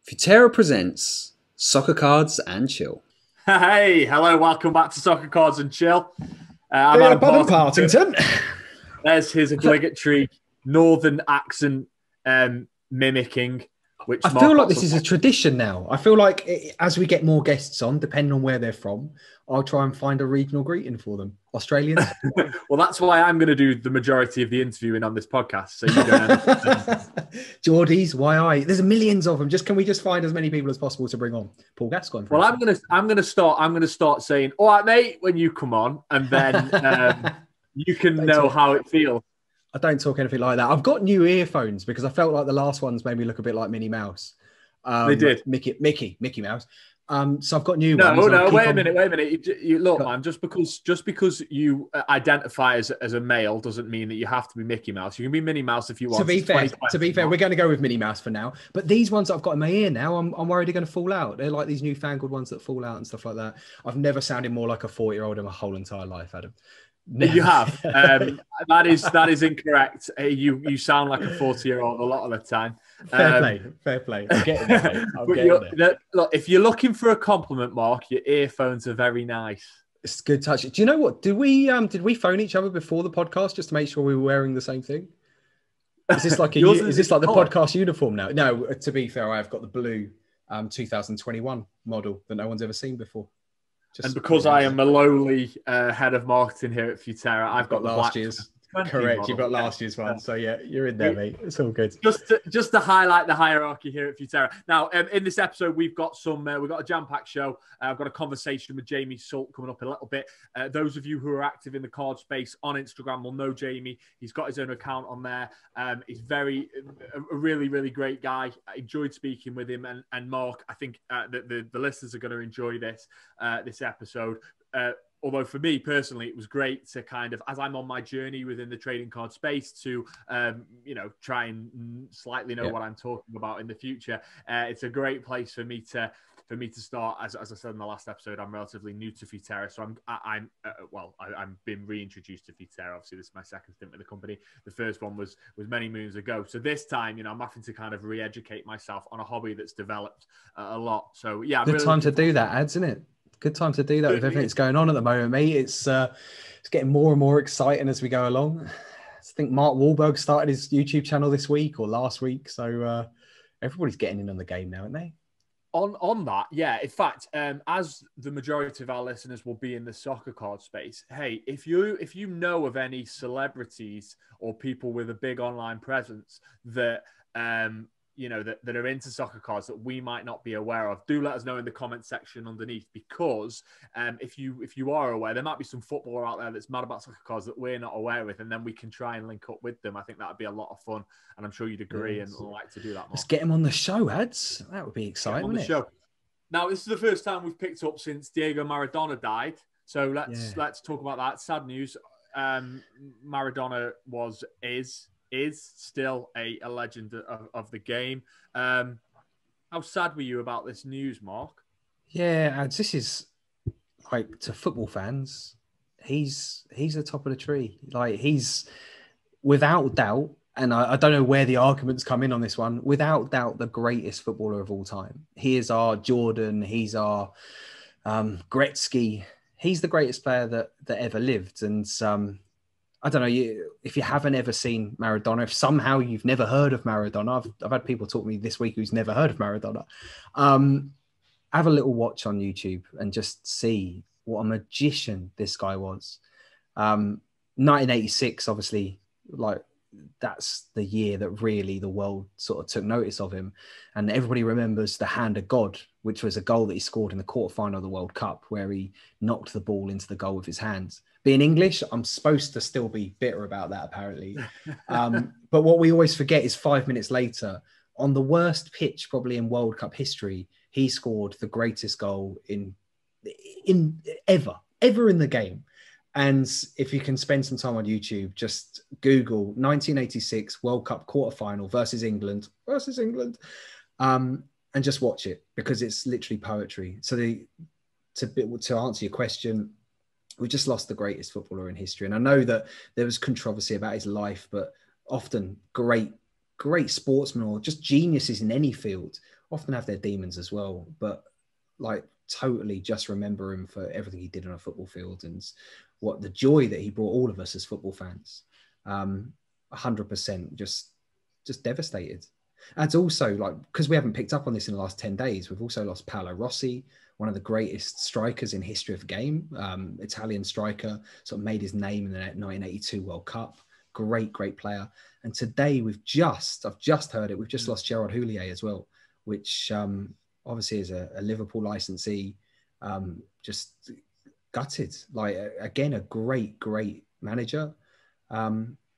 Futera presents Soccer Cards and Chill. Hey, hello, welcome back to Soccer Cards and Chill. I'm Hey, Adam Adam Partington. Partington. There's his obligatory northern accent mimicking. Which I feel like this is a tradition now. I feel like as we get more guests on, depending on where they're from, I'll try and find a regional greeting for them. Australians. Well, that's why I'm going to do the majority of the interviewing on this podcast. So you don't Geordies, why? There's millions of them. Can we just find as many people as possible to bring on? Paul Gascoigne. Well, I'm going to start saying, "All right, mate," when you come on, and then you can know how it feels. I don't talk anything like that. I've got new earphones because I felt like the last ones made me look a bit like Minnie Mouse. They did. Mickey Mouse. So I've got new ones. No, wait a minute. You look, man, just because you identify as a male doesn't mean that you have to be Mickey Mouse. You can be Minnie Mouse if you want. To be fair, we're going to go with Minnie Mouse for now. But these ones that I've got in my ear now, I'm worried they're going to fall out. They're like these newfangled ones that fall out and stuff like that. I've never sounded more like a 40-year-old in my whole entire life, Adam. You have. That is incorrect. You sound like a 40-year-old a lot of the time. Fair play. I'm getting there, mate. Look, if you're looking for a compliment, Mark, your earphones are very nice. It's good touch. Do you know what? Did we phone each other before the podcast just to make sure we were wearing the same thing? Is this like the podcast uniform now? No, to be fair, I've got the blue 2021 model that no one's ever seen before. And because I am a lowly head of marketing here at Futera, I've got last year's. Correct, model. You've got last year's one. So yeah, you're in there, mate. It's all good. Just to highlight the hierarchy here at Futera. Now, in this episode, we've got a jam-packed show. I've got a conversation with Jamie Salt coming up in a little bit. Those of you who are active in the card space on Instagram will know Jamie. He's got his own account on there. He's a really, really great guy. I enjoyed speaking with him. And Mark, I think the listeners are going to enjoy this episode. Although for me personally, it was great to kind of, as I'm on my journey within the trading card space, to try and slightly know what I'm talking about in the future. It's a great place for me to start. As I said in the last episode, I'm relatively new to Futera, so I'm been reintroduced to Futera. Obviously, this is my second stint with the company. The first one was many moons ago. So this time, I'm having to kind of re-educate myself on a hobby that's developed a lot. So yeah, good time to do that, ads, isn't it? Good time to do that with everything that's going on at the moment, mate. It's getting more and more exciting as we go along. I think Mark Wahlberg started his YouTube channel this week or last week, so everybody's getting in on the game now, aren't they? On that, yeah. In fact, as the majority of our listeners will be in the soccer card space, hey, if you know of any celebrities or people with a big online presence that that are into soccer cards that we might not be aware of, do let us know in the comment section underneath, because if you are aware, there might be some footballer out there that's mad about soccer cards that we're not aware of, and then we can try and link up with them. I think that would be a lot of fun, and I'm sure you'd agree and like to do that more. Let's get him on the show, ads. That would be exciting, on the show. Now, this is the first time we've picked up since Diego Maradona died, so let's talk about that. Sad news. Maradona is still a legend of the game. How sad were you about this news, Mark? Yeah, this is like, to football fans, he's the top of the tree. Like, he's without doubt, and I don't know where the arguments come in on this one, without doubt the greatest footballer of all time. He is our Jordan. He's our Gretzky. He's the greatest player that ever lived. And I don't know, if you haven't ever seen Maradona, if somehow you've never heard of Maradona, I've had people talk to me this week who's never heard of Maradona. Have a little watch on YouTube and just see what a magician this guy was. 1986, obviously, like, that's the year that really the world sort of took notice of him. And everybody remembers the hand of God, which was a goal that he scored in the quarterfinal of the World Cup, where he knocked the ball into the goal with his hands. Being English, I'm supposed to still be bitter about that, apparently. But what we always forget is 5 minutes later, on the worst pitch probably in World Cup history, he scored the greatest goal in ever in the game. And if you can spend some time on YouTube, just Google 1986 World Cup quarterfinal versus England, and just watch it, because it's literally poetry. So to answer your question, we just lost the greatest footballer in history. And I know that there was controversy about his life, but often great sportsmen or just geniuses in any field often have their demons as well, but like totally just remember him for everything he did on a football field and what the joy that he brought all of us as football fans. 100% just devastated. And it's also like, because we haven't picked up on this in the last 10 days, we've also lost Paolo Rossi, one of the greatest strikers in history of the game, Italian striker, sort of made his name in the 1982 World Cup. Great player. And today I've just heard it, we've just lost Gerard Houllier as well, which obviously is a Liverpool licensee, just gutted. Like, again, a great manager.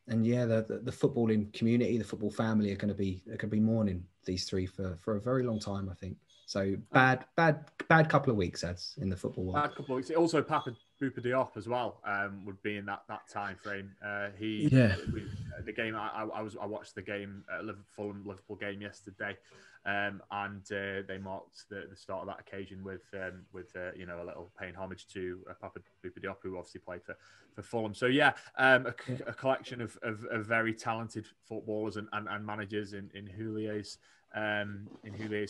And yeah, the footballing community, the football family are going to be mourning these three for a very long time, I think. So bad couple of weeks, ads in the football world. Bad couple of weeks. Also, Papa Boupa Diop as well would be in that time frame. The game I watched the game, Liverpool game yesterday, and they marked the start of that occasion with a little paying homage to Papa Boupa Diop, who obviously played for Fulham. So yeah, a collection of very talented footballers and managers in Houlier's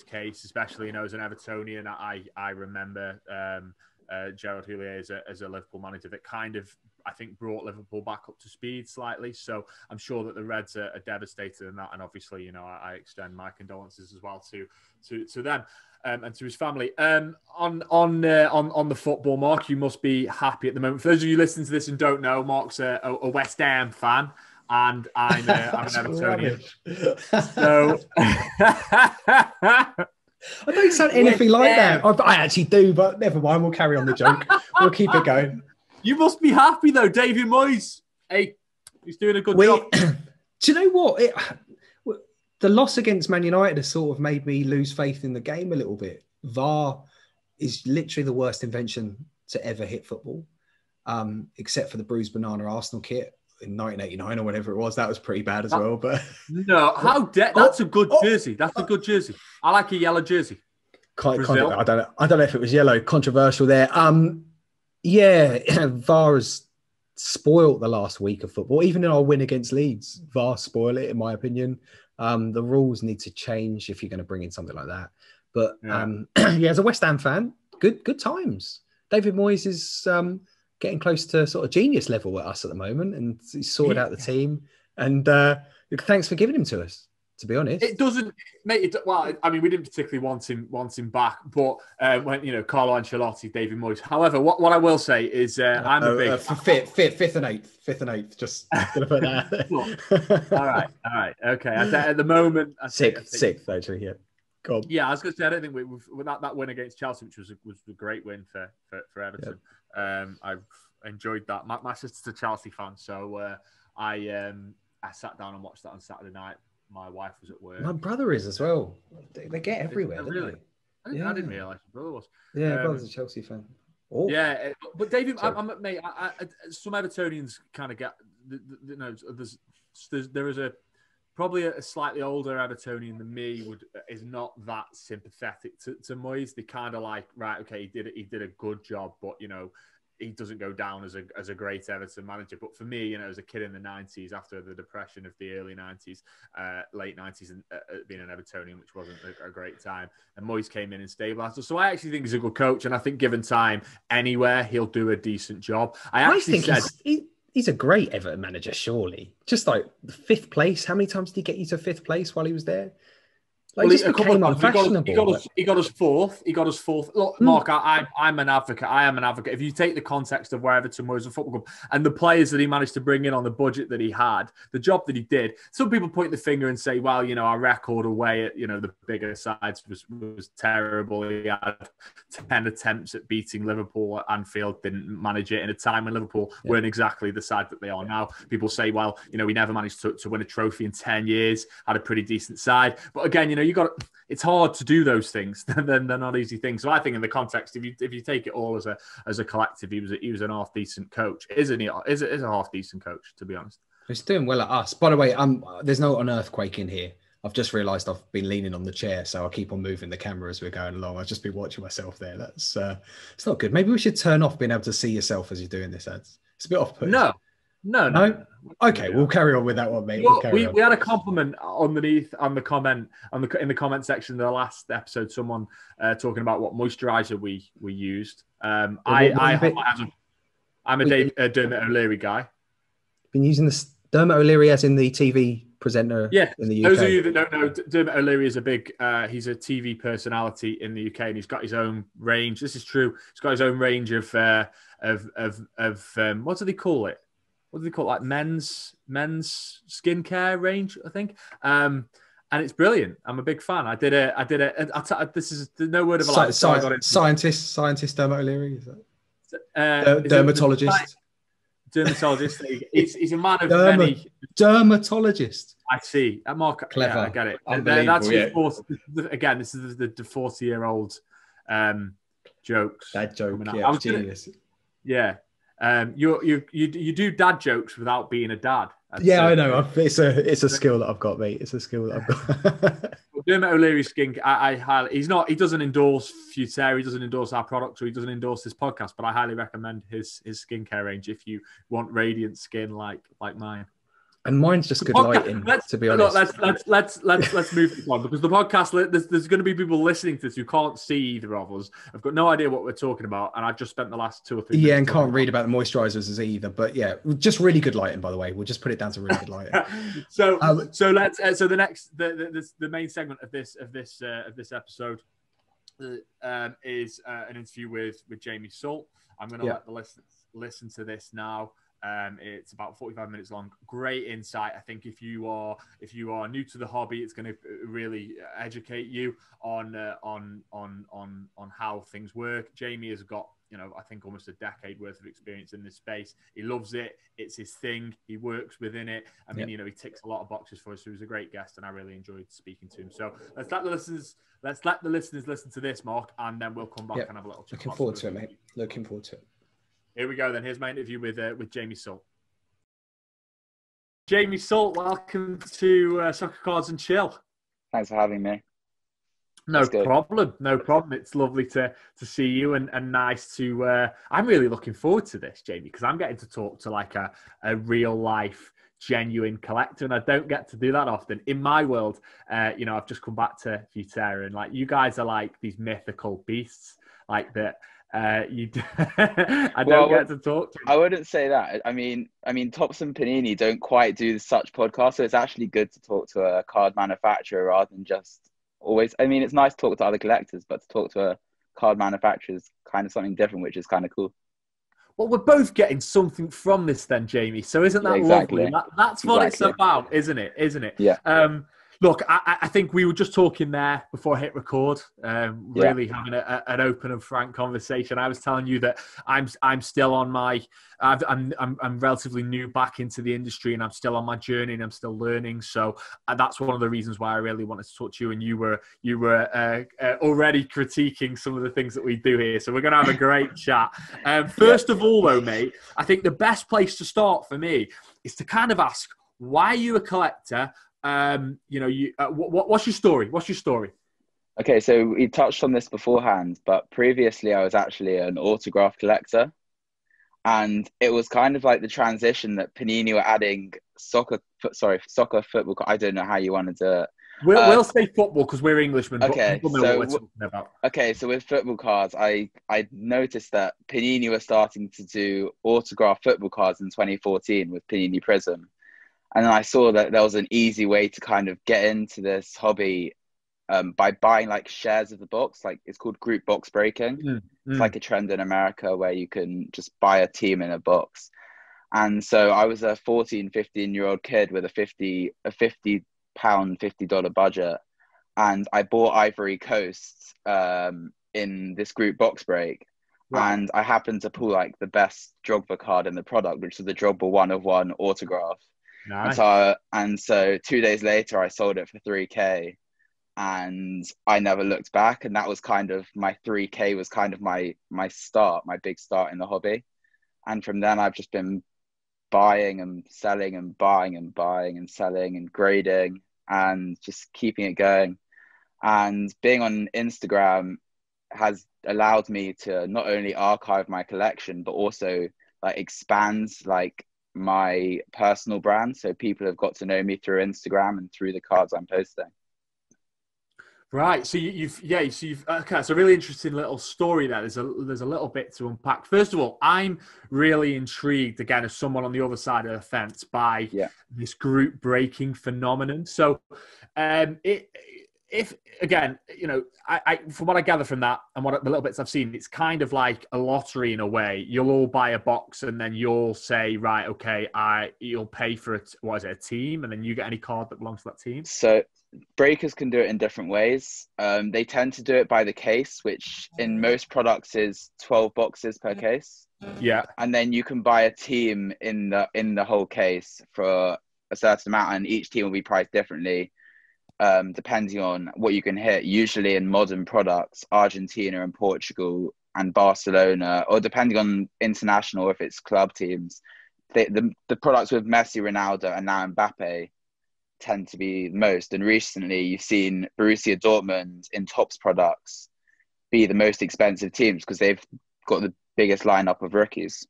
case, especially, as an Evertonian, I remember Gerard Houllier as a Liverpool manager that kind of, I think, brought Liverpool back up to speed slightly. So I'm sure that the Reds are devastated in that, and obviously, I extend my condolences as well to them and to his family. On the football, Mark, you must be happy at the moment. For those of you listening to this and don't know, Mark's a West Ham fan. And I'm an Evertonian. So I don't sound anything like that. I actually do, but never mind. We'll carry on the joke. We'll keep it going. You must be happy though, David Moyes. Hey, he's doing a good job. Do you know what? The loss against Man United has sort of made me lose faith in the game a little bit. VAR is literally the worst invention to ever hit football, except for the bruised banana Arsenal kit in 1989 or whatever it was. That was pretty bad as well. But no, that's a good jersey. That's a good jersey. I like a yellow jersey. I don't know if it was yellow. Controversial there. Yeah, VAR has spoiled the last week of football. Even in our win against Leeds, VAR spoil it, in my opinion. The rules need to change if you're going to bring in something like that. But as a West Ham fan, good times. David Moyes is getting close to sort of genius level with us at the moment, and he's sorted out the team. And thanks for giving him to us, to be honest. It doesn't, mate. Well, I mean, we didn't particularly want him back, but when Carlo Ancelotti, David Moyes. However, what I will say is, I'm a big fifth and eighth. Just gonna put that. all right, okay. At the moment, sixth actually. Yeah. God. Yeah, I was going to say, I don't think with that win against Chelsea, which was a great win for Everton. Yep. I've enjoyed that. My sister's a Chelsea fan, so I sat down and watched that on Saturday night. My wife was at work. My brother is as well. They get everywhere. Really? I didn't realise your brother was. Yeah, my brother's a Chelsea fan. Oh. Yeah, but David, mate, some Evertonians kind of get, there is probably a slightly older Evertonian than me is not that sympathetic to Moyes. They kind of like, right, okay, he did a good job, but he doesn't go down as a great Everton manager. But for me, as a kid in the 90s, after the depression of the early 90s, late 90s, and being an Evertonian, which wasn't a great time, and Moyes came in and stabilised us. So I actually think he's a good coach, and I think given time anywhere, he'll do a decent job. I think he's a great Everton manager, surely. Just like fifth place. How many times did he get you to fifth place while he was there? Like, he got us fourth. Look, Mark, I'm an advocate. I am an advocate. If you take the context of where Everton was a football club and the players that he managed to bring in on the budget that he had, the job that he did, some people point the finger and say, well, our record away at, the bigger sides was terrible. He had 10 attempts at beating Liverpool at Anfield, didn't manage it in a time when Liverpool weren't exactly the side that they are now. People say, well, we never managed to win a trophy in 10 years, had a pretty decent side. But again, it's hard to do those things. They're not easy things. So I think in the context, if you take it all as a collective, he was an half decent coach, isn't he? Is a half decent coach, to be honest. He's doing well at us. By the way, there's not an earthquake in here. I've just realised I've been leaning on the chair, so I'll keep on moving the camera as we're going along. I'll just be watching myself there. That's it's not good. Maybe we should turn off being able to see yourself as you're doing this, ads. It's a bit off-putting. No. No? Okay, we'll carry on with that one, mate. We had a compliment underneath on the comment in the comment section of the last episode. Someone talking about what moisturizer we used. I'm a Dermot O'Leary guy. Been using this Dermot O'Leary as in the TV presenter in the UK. Those of you that don't know, Dermot O'Leary is a big, he's a TV personality in the UK, and he's got his own range. This is true. He's got his own range of what do they call it? What do they call it? Like men's skincare range, I think. And it's brilliant. I'm a big fan. This is no word of a lie. Scientist Dermot O'Leary, is that? Dermatologist. Dermatologist. He's a man of many. Dermatologist. I see. Mark, clever. Yeah, I get it. Unbelievable, Again, this is the 40-year-old jokes. That joke, genius. You do dad jokes without being a dad. I know. It's a skill that I've got, mate. It's a skill that I've got. Dermot O'Leary skin. He doesn't endorse Futera. He doesn't endorse our products, or he doesn't endorse this podcast. But I highly recommend his skincare range if you want radiant skin like mine. And mine's just good lighting, to be honest. Let's move this on, because the podcast, there's going to be people listening to this who can't see either of us. I've got no idea what we're talking about, and I've just spent the last 2 or 3 minutes. Yeah, and can't read about the moisturizers either. But yeah, just really good lighting, by the way. We'll just put it down to really good lighting. The main segment of this episode is an interview with Jamie Salt. I'm going to let the listeners listen to this now. It's about 45 minutes long. Great insight. I think if you are new to the hobby, it's going to really educate you on how things work. Jamie has got, I think almost a decade worth of experience in this space. He loves it. It's his thing. He works within it. I mean, he ticks a lot of boxes for us. So he was a great guest, and I really enjoyed speaking to him. So let's let the listeners listen to this, Mark, and then we'll come back and have a little chat. Looking forward to it, mate. Looking forward to it. Here we go then. Here's my interview with Jamie Salt. Jamie Salt, welcome to Soccer Cards and Chill. Thanks for having me. No problem. It's lovely to see you, and nice to. I'm really looking forward to this, Jamie, because I'm getting to talk to like a real life, genuine collector, and I don't get to do that often in my world. I've just come back to Futera, and like you guys are like these mythical beasts, like that. I don't get to talk to. I wouldn't say that. I mean, Topps and Panini don't quite do such podcasts, so it's actually good to talk to a card manufacturer rather than just always. I mean, it's nice to talk to other collectors, but to talk to a card manufacturer is kind of something different, which is kind of cool. Well, we're both getting something from this then, Jamie. So isn't that lovely? That's what it's about, isn't it? Yeah. Look, I think we were just talking there before I hit record, really having an open and frank conversation. I was telling you that I'm still on my, I'm relatively new back into the industry, and I'm still on my journey, and I'm still learning. So that's one of the reasons why I really wanted to talk to you. And you were already critiquing some of the things that we do here. So we're going to have a great chat. First of all, though, mate, I think the best place to start for me is to kind of ask, why are you a collector? What's your story? Okay, so we touched on this beforehand, but previously I was actually an autograph collector, and it was kind of like the transition that Panini were adding soccer, football. I don't know how you want to do it. We'll say football because we're Englishmen. Okay, but people know what we're talking about. Okay, so with football cards, I noticed that Panini were starting to do autograph football cards in 2014 with Panini Prism. And then I saw that there was an easy way to kind of get into this hobby by buying like shares of the box. Like it's called group box breaking. It's like a trend in America where you can just buy a team in a box. And so I was a 14, 15-year-old kid with a £50 $50 budget. And I bought Ivory Coast in this group box break. Right. And I happened to pull like the best Drogba card in the product, which was the Drogba 1/1 autograph. Nice. And so 2 days later, I sold it for $3,000, and I never looked back. And that was kind of my $3,000 was kind of my start, my big start in the hobby. And from then, I've just been buying and selling and buying and buying and selling and grading and just keeping it going. And being on Instagram has allowed me to not only archive my collection, but also like expand like my personal brand. So people have got to know me through Instagram and through the cards I'm posting. Right. So you've okay. It's a really interesting little story there. There's a little bit to unpack. First of all, I'm really intrigued again as someone on the other side of the fence by this group breaking phenomenon. So, if again, you know, I from what I gather from that and what the little bits I've seen, it's kind of like a lottery in a way. You'll all buy a box and then you'll say, right, okay, you'll pay for it. What is it, a team? And then you get any card that belongs to that team. So breakers can do it in different ways. They tend to do it by the case, which in most products is 12 boxes per case. Yeah. And then you can buy a team in the whole case for a certain amount, and each team will be priced differently, depending on what you can hit. Usually in modern products, Argentina and Portugal and Barcelona, or depending on international, if it's club teams, the products with Messi, Ronaldo, and now Mbappe tend to be most. And recently you've seen Borussia Dortmund in Topps products be the most expensive teams because they've got the biggest lineup of rookies.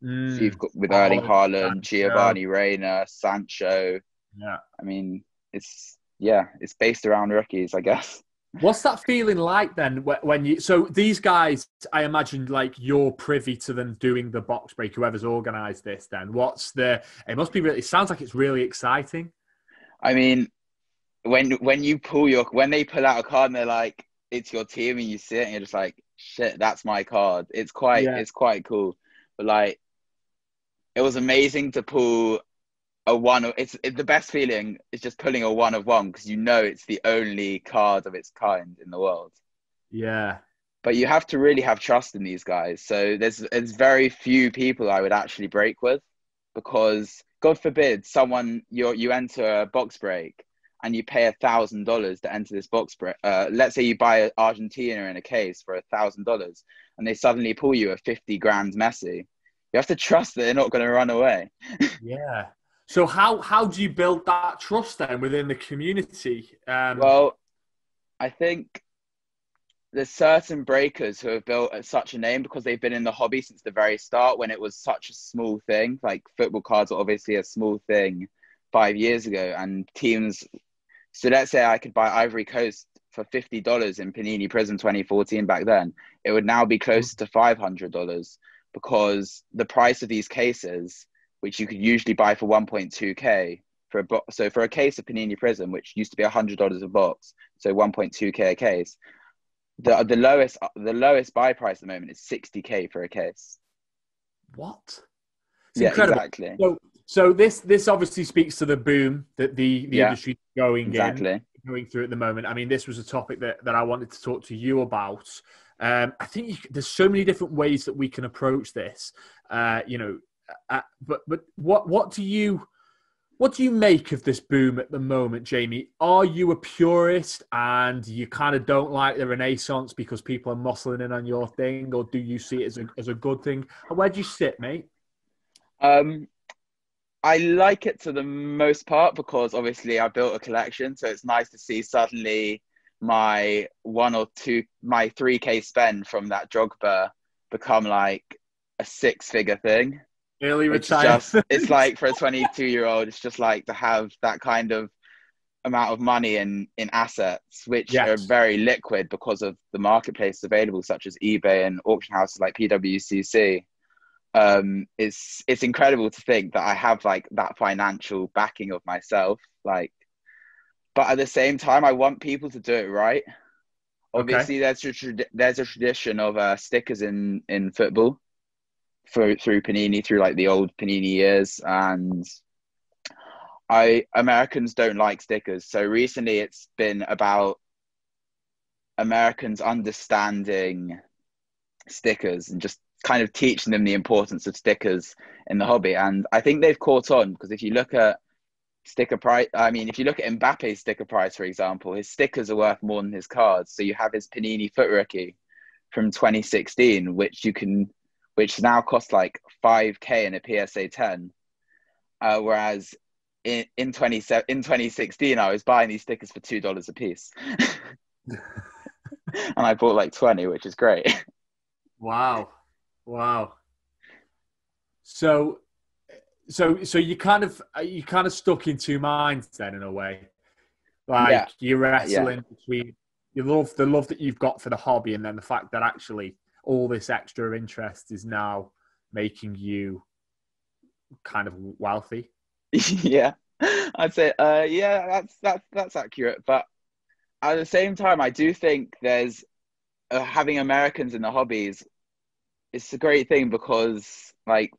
So you've got with Erling Haaland, Giovanni Reina, Sancho. Yeah. I mean, it's based around rookies, I guess. What's that feeling like then when you... So these guys, I imagine, like, you're privy to them doing the box break, whoever's organised this then. It must be really... It sounds like it's really exciting. I mean, when they pull out a card and they're like, it's your team, and you see it and you're just like, shit, that's my card. It's quite cool. But like, it was amazing to pull a one. It's the best feeling is just pulling a 1 of 1 because you know it's the only card of its kind in the world. Yeah. But you have to really have trust in these guys. So there's very few people I would actually break with, because God forbid you enter a box break and you pay $1,000 to enter this box break. Let's say you buy Argentina in a case for $1,000 and they suddenly pull you a 50 grand Messi. You have to trust that they're not going to run away. Yeah. So how do you build that trust then within the community? Well, I think there's certain breakers who have built such a name because they've been in the hobby since the very start, when it was such a small thing. Like, football cards were obviously a small thing 5 years ago, and teams... So let's say I could buy Ivory Coast for $50 in Panini Prism 2014 back then. It would now be closer to $500 because the price of these cases, which you could usually buy for 1.2K so for a case of Panini Prism, which used to be $100 a box, so 1.2K a case, the lowest buy price at the moment is 60K for a case. What? It's incredible. Exactly. So this obviously speaks to the boom that the industry is going through at the moment. I mean, this was a topic that I wanted to talk to you about. I think there's so many different ways that we can approach this. But what do you make of this boom at the moment, Jamie? Are you a purist and you kind of don't like the Renaissance because people are muscling in on your thing, or do you see it as a good thing? Where do you sit, mate? I like it to the most part because obviously I built a collection, so it's nice to see suddenly my 3K spend from that Drogba become like a 6-figure thing. Early retirement. It's like, for a 22-year-old, it's just like to have that kind of amount of money in assets, which are very liquid because of the marketplace available, such as eBay and auction houses like PWCC. It's incredible to think that I have like that financial backing of myself, like, but at the same time I want people to do it right. Obviously there's a tradition of stickers in football through Panini, through like the old Panini years, and Americans don't like stickers. So recently it's been about Americans understanding stickers and just kind of teaching them the importance of stickers in the hobby. And I think they've caught on, because if you look at sticker price, if you look at Mbappe's sticker price, for example, his stickers are worth more than his cards. So you have his Panini Foot Rookie from 2016, which now costs like 5K in a PSA 10. Whereas in 2016, I was buying these stickers for $2 a piece. And I bought like 20, which is great. Wow. So So you kind of stuck in two minds then in a way. Like Yeah, you're yeah. wrestling between the love that you've got for the hobby, and then the fact that actually all this extra interest is now making you kind of wealthy. Yeah, I'd say, yeah, that's accurate. But at the same time, I do think there's having Americans in the hobbies. It's a great thing because like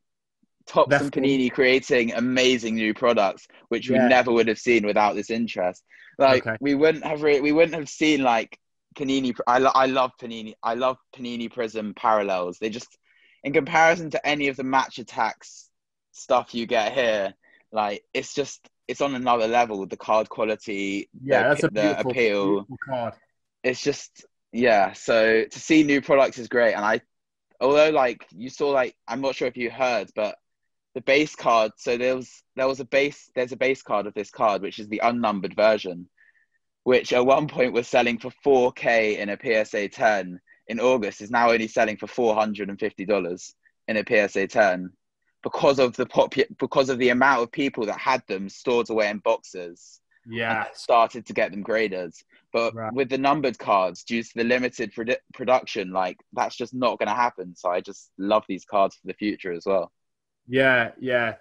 Tops and Therefore, Panini creating amazing new products, which we yeah, never would have seen without this interest. Like okay, we wouldn't have seen like Panini. I love Panini. I love Panini Prism parallels. They just, in comparison to any of the Match Attacks stuff you get here, like it's on another level. The card quality, yeah, that's a the appeal. beautiful card. It's just, yeah. So to see new products is great. And although like you saw, like, I'm not sure if you heard, but the base card. So there's a base card of this card, which is the unnumbered version, which at one point was selling for 4K in a PSA 10 in August, is now only selling for $450 in a PSA 10 because of the amount of people that had them stored away in boxes and Yeah, started to get them graded. But right. with the numbered cards, due to the limited production, like that's just not going to happen. So I just love these cards for the future as well. Yeah, yeah.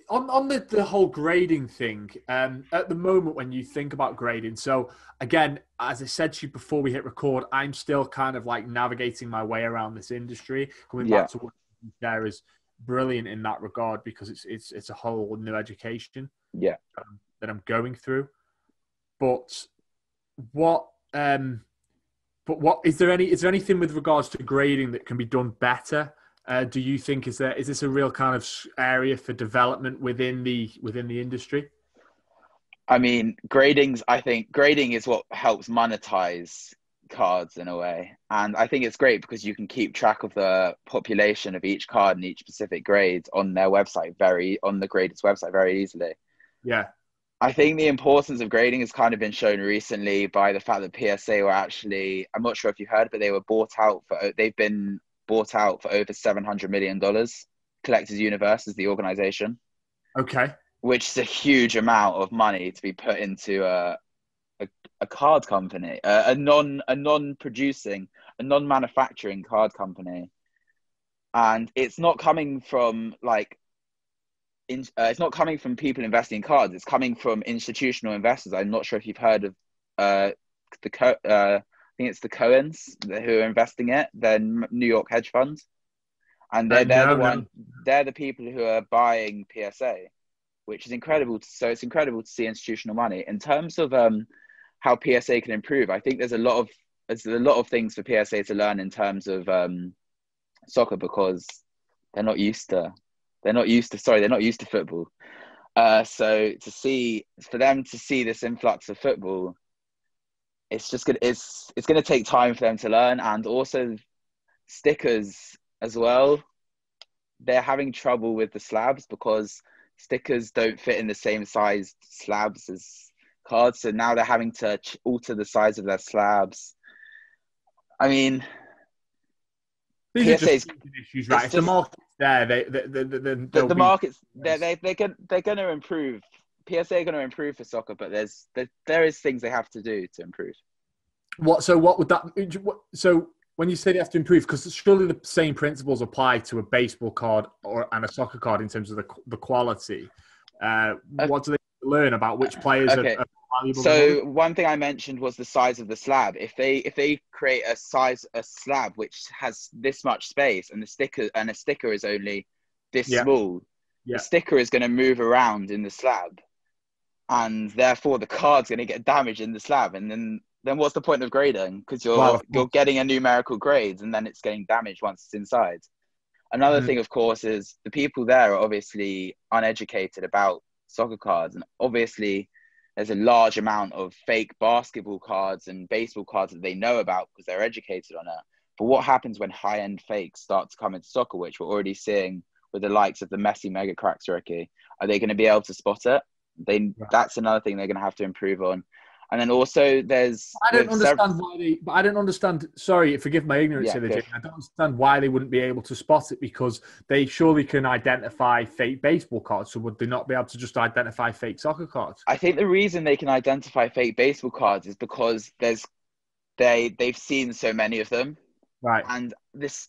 On the whole grading thing, at the moment when you think about grading, so again, as I said to you before we hit record, I'm still kind of like navigating my way around this industry. Coming Yeah, back to what you share is brilliant in that regard because it's a whole new education yeah. that I'm going through. But what what is there anything with regards to grading that can be done better? Do you think is this a real kind of area for development within the industry? I mean, I think grading is what helps monetize cards in a way. And I think it's great because you can keep track of the population of each card and each specific grade on their website, on the graders website, very easily. Yeah. I think the importance of grading has kind of been shown recently by the fact that PSA were actually, I'm not sure if you heard, but they've been bought out for over $700 million. Collectors Universe is the organization. Okay. Which is a huge amount of money to be put into a card company, a non-manufacturing card company, and it's not coming from it's not coming from people investing in cards. It's coming from institutional investors. I'm not sure if you've heard of I think it's the Cohens who are investing it. They're New York hedge funds, and No. they're the people who are buying PSA, which is incredible. So it's incredible to see institutional money. In terms of how PSA can improve, I think there's a lot of things for PSA to learn in terms of soccer because they're not used to football. So for them to see this influx of football, it's just good. It's going to take time for them to learn, and also stickers as well. They're having trouble with the slabs because stickers don't fit in the same size slabs as cards. So now they're having to alter the size of their slabs. I mean, These are just issues, right? If the market's there, the markets they're going to improve. PSA are going to improve for soccer, but there is things they have to do to improve. What would that? So when you say they have to improve, because surely the same principles apply to a baseball card and a soccer card in terms of the quality. What do they learn about which players are valuable? So one thing I mentioned was the size of the slab. If they create a slab which has this much space and a sticker is only this small, the sticker is going to move around in the slab, and therefore the card's going to get damaged in the slab, and then what's the point of grading? Because you're getting a numerical grade and then it's getting damaged once it's inside. Another thing, of course, is the people there are obviously uneducated about soccer cards, and obviously there's a large amount of fake basketball cards and baseball cards that they know about because they're educated on it. But what happens when high-end fakes start to come into soccer, which we're already seeing with the likes of the Messi Mega Cracks rookie? Are they going to be able to spot it? That's another thing they're going to have to improve on. And then also there's... I don't understand why they... But I don't understand... Sorry, forgive my ignorance here, Jamie. I don't understand why they wouldn't be able to spot it, because they surely can identify fake baseball cards. So would they not be able to just identify fake soccer cards? I think the reason they can identify fake baseball cards is because they've seen so many of them. Right. And this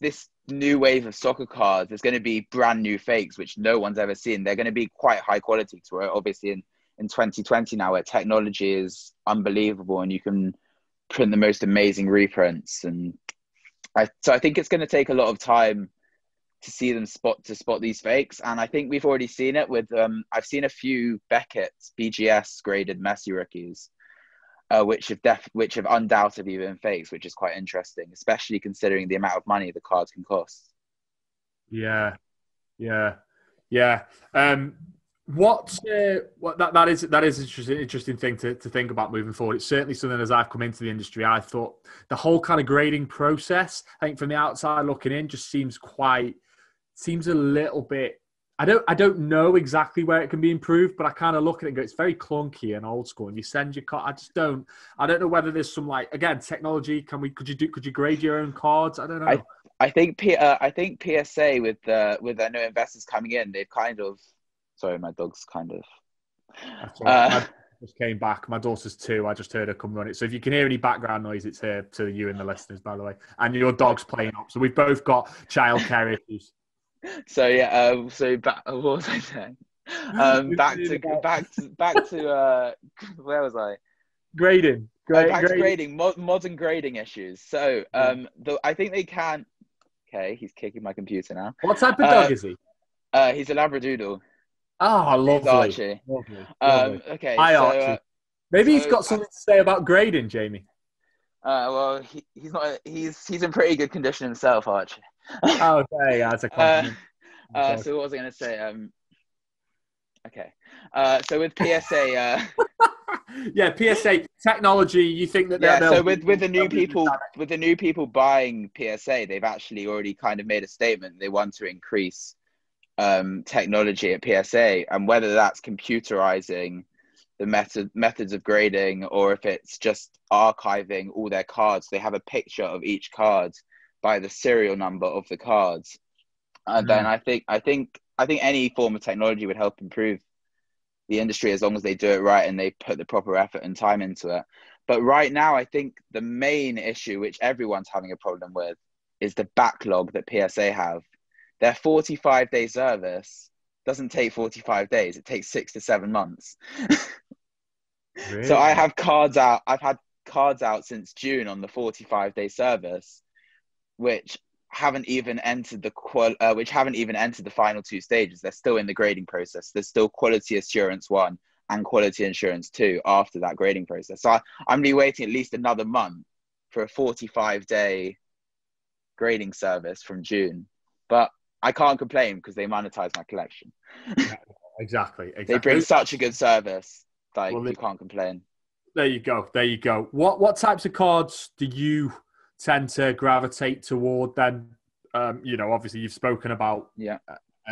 new wave of soccer cards, there's going to be brand new fakes, which no one's ever seen. They're going to be quite high quality. So we're obviously in 2020 now, where technology is unbelievable and you can print the most amazing reprints. And so I think it's going to take a lot of time to see them spot these fakes. And I think we've already seen it with, I've seen a few Beckett's BGS graded Messi rookies, which have undoubtedly been fakes, which is quite interesting, especially considering the amount of money the cards can cost. Yeah. That is an interesting thing to think about moving forward. It's certainly something, as I've come into the industry, I thought the whole kind of grading process, I think from the outside looking in, just seems a little bit... I don't know exactly where it can be improved, but I kind of look at it and go, it's very clunky and old school. And you send your card. I don't know whether there's some, like, again, technology. Could you grade your own cards? I don't know. I think PSA with their new investors coming in, they've kind of... Sorry, my dog's kind of... That's all right. My just came back. My daughter's 2. I just heard her come run it. So if you can hear any background noise, it's here to you and the listeners, by the way. And your dog's playing up. So we've both got childcare issues. So what was I saying? Back to where was I? Grading. Grading. Modern grading issues. So I think they can... Okay, he's kicking my computer now. What type of dog is he? He's a Labradoodle. Oh, lovely. Archie. Lovely. Okay. Hi, Archie. Maybe he's got something to say about grading, Jamie. Well, he's not. He's in pretty good condition himself, Archie. Okay, that's a compliment. So what was I going to say? Okay. So with PSA, PSA technology. You think that? So with the new people buying PSA, they've actually already kind of made a statement. They want to increase technology at PSA, and whether that's computerizing the methods of grading, or if it's just archiving all their cards. They have a picture of each card by the serial number of the cards, and then I think any form of technology would help improve the industry, as long as they do it right and they put the proper effort and time into it. But right now, I think the main issue, which everyone's having a problem with, is the backlog that PSA have. Their 45-day service doesn't take 45 days. It takes 6 to 7 months. Really? So I have cards out. I've had cards out since June on the 45-day service, which haven't even entered the final 2 stages. They're still in the grading process. There's still quality assurance 1 and quality assurance 2 after that grading process. So I'm going to be waiting at least another month for a 45-day grading service from June. But I can't complain because they monetize my collection. Exactly. They bring such a good service. You can't complain. There you go. What types of cards do you tend to gravitate toward then? Obviously you've spoken about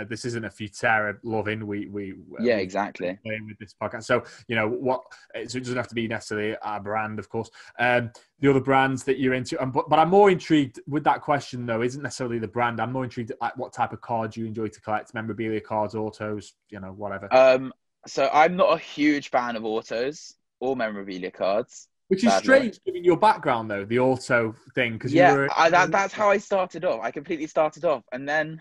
this isn't a Futera loving. We exactly playing with this podcast. So so it doesn't have to be necessarily our brand, of course. The other brands that you're into, but I'm more intrigued with that question though. Isn't necessarily the brand. I'm more intrigued at what type of cards you enjoy to collect, memorabilia cards, autos, whatever. So I'm not a huge fan of autos or memorabilia cards. Which is strange, given your background, though, the auto thing. That's how I started off. I completely started off. And then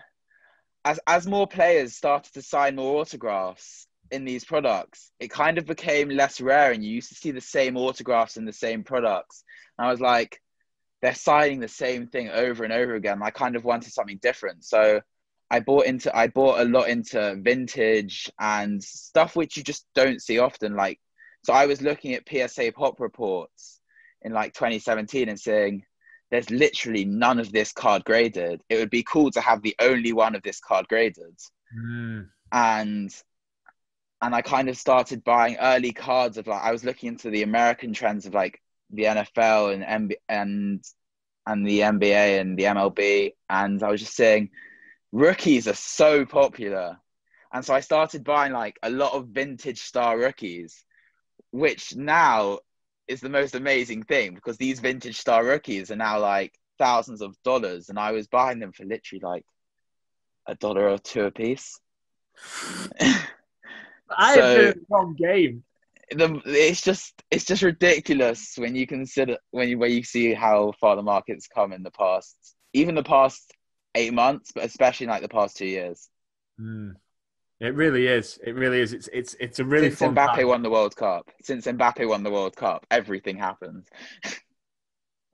as more players started to sign more autographs in these products, it kind of became less rare. And you used to see the same autographs in the same products. And I was like, they're signing the same thing over and over again. I kind of wanted something different. So I bought a lot into vintage and stuff which you just don't see often. So I was looking at PSA pop reports in 2017 and saying, there's literally none of this card graded. It would be cool to have the only one of this card graded. And I kind of started buying early cards of I was looking into the American trends of the NFL and the NBA and the MLB. And I was just saying, rookies are so popular. And so I started buying a lot of vintage star rookies, which now is the most amazing thing, because these vintage star rookies are now like thousands of dollars, and I was buying them for literally like $1 or $2 a piece. I have been in the wrong game. It's just ridiculous when you consider when you see how far the market's come in the past 8 months, but especially like the past 2 years. It really is. It really is. It's a really fun Mbappe time. won the World Cup. Since Mbappe won the World Cup, everything happened.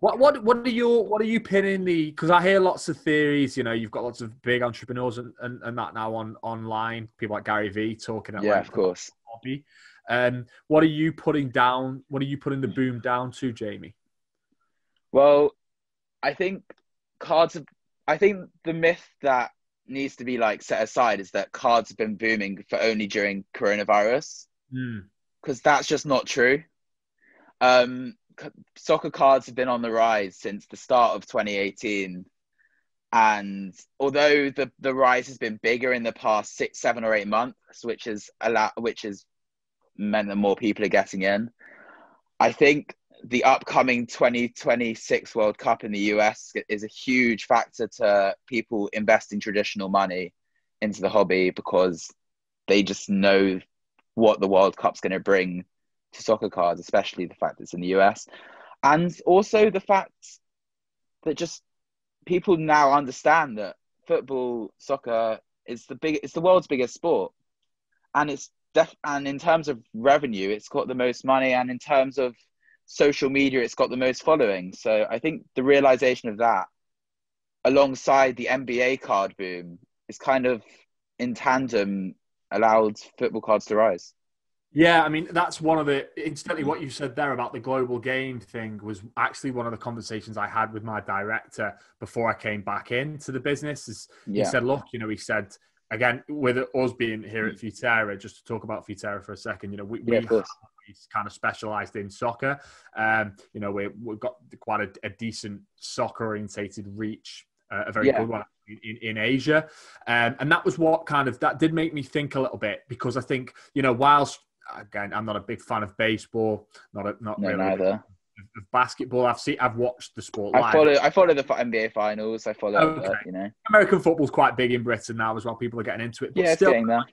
What are you pinning the? Because I hear lots of theories. You know, you've got lots of big entrepreneurs and that now online. People like Gary V talking at Yeah, of course. Hobby. What are you putting down? What are you putting the boom down to, Jamie? Well, I think the myth that needs to be like set aside is that cards have been booming for only during coronavirus, because that's just not true. Soccer cards have been on the rise since the start of 2018, and although the rise has been bigger in the past 6, 7, or 8 months, which has meant that more people are getting in, I think the upcoming 2026 World Cup in the US is a huge factor to people investing traditional money into the hobby, because they just know what the World Cup's going to bring to soccer cards, especially the fact that it's in the US. And also the fact that just people now understand that soccer is the world's biggest sport. And and in terms of revenue, it's got the most money, and in terms of social media, it's got the most following. So I think the realization of that, alongside the NBA card boom, is kind of in tandem allowed football cards to rise. Yeah, I mean, that's one of the... Incidentally, what you said there about the global game thing was actually one of the conversations I had with my director before I came back into the business. He said, look, he said, again, with us being here at Futera, just to talk about Futera for a second, we kind of specialised in soccer. We've got quite a decent soccer-orientated reach, a very good one in Asia. And that was what that did make me think a little bit, because I think, whilst... Again, I'm not a big fan of baseball. Not really neither. Of basketball. I've watched the sport live. I follow the NBA finals. I follow. American football's quite big in Britain now as well. People are getting into it. But yeah, still, it's getting there.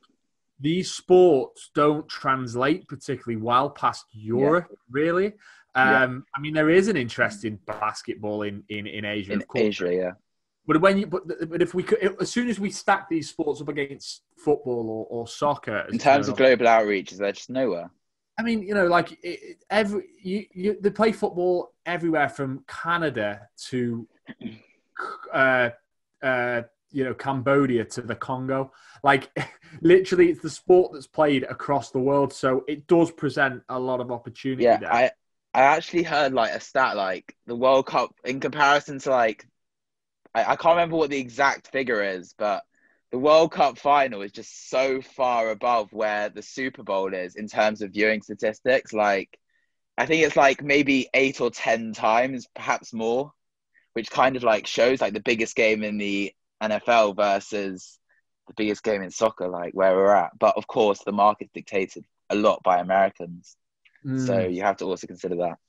These sports don't translate particularly well past Europe, really. I mean, there is an interest in basketball in Asia, of course. Asia, yeah. But if we could, as soon as we stack these sports up against football or soccer, in terms of global outreach, they're just nowhere. I mean, they play football everywhere from Canada to, Cambodia to the Congo. Like, literally, it's the sport that's played across the world, so it does present a lot of opportunity. Yeah, there. I actually heard like a stat, like the World Cup in comparison to like. I can't remember what the exact figure is, but the World Cup final is just so far above where the Super Bowl is in terms of viewing statistics. Like, I think it's like maybe 8 or 10 times, perhaps more, which kind of like shows like the biggest game in the NFL versus the biggest game in soccer, like where we're at. But of course, the market's dictated a lot by Americans. So you have to also consider that.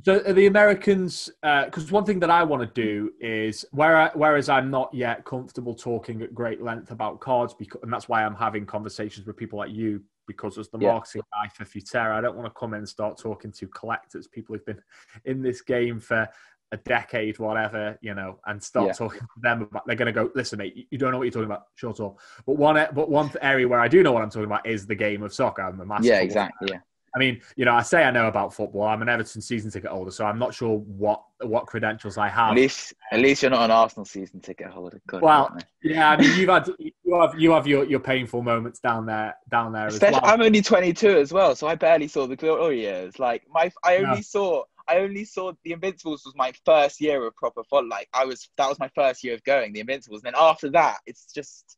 So the Americans, because one thing that I want to do is, whereas I'm not yet comfortable talking at great length about cards, and that's why I'm having conversations with people like you, because as the marketing guy for Futera, I don't want to come in and start talking to collectors, people who've been in this game for a decade, whatever, and start talking to them about, they're going to go, listen, mate, you don't know what you're talking about, shut up. But one area where I do know what I'm talking about is the game of soccer. I'm a massive exactly. Yeah. I mean, I say I know about football. I'm an Everton season ticket holder, so I'm not sure what credentials I have. At least you're not an Arsenal season ticket holder. God, well, yeah, I mean, you have your painful moments down there as well. I'm only 22 as well, so I barely saw the glory years. Like I only saw the Invincibles was my first year of proper football. Like that was my first year of going the Invincibles. And then after that, it's just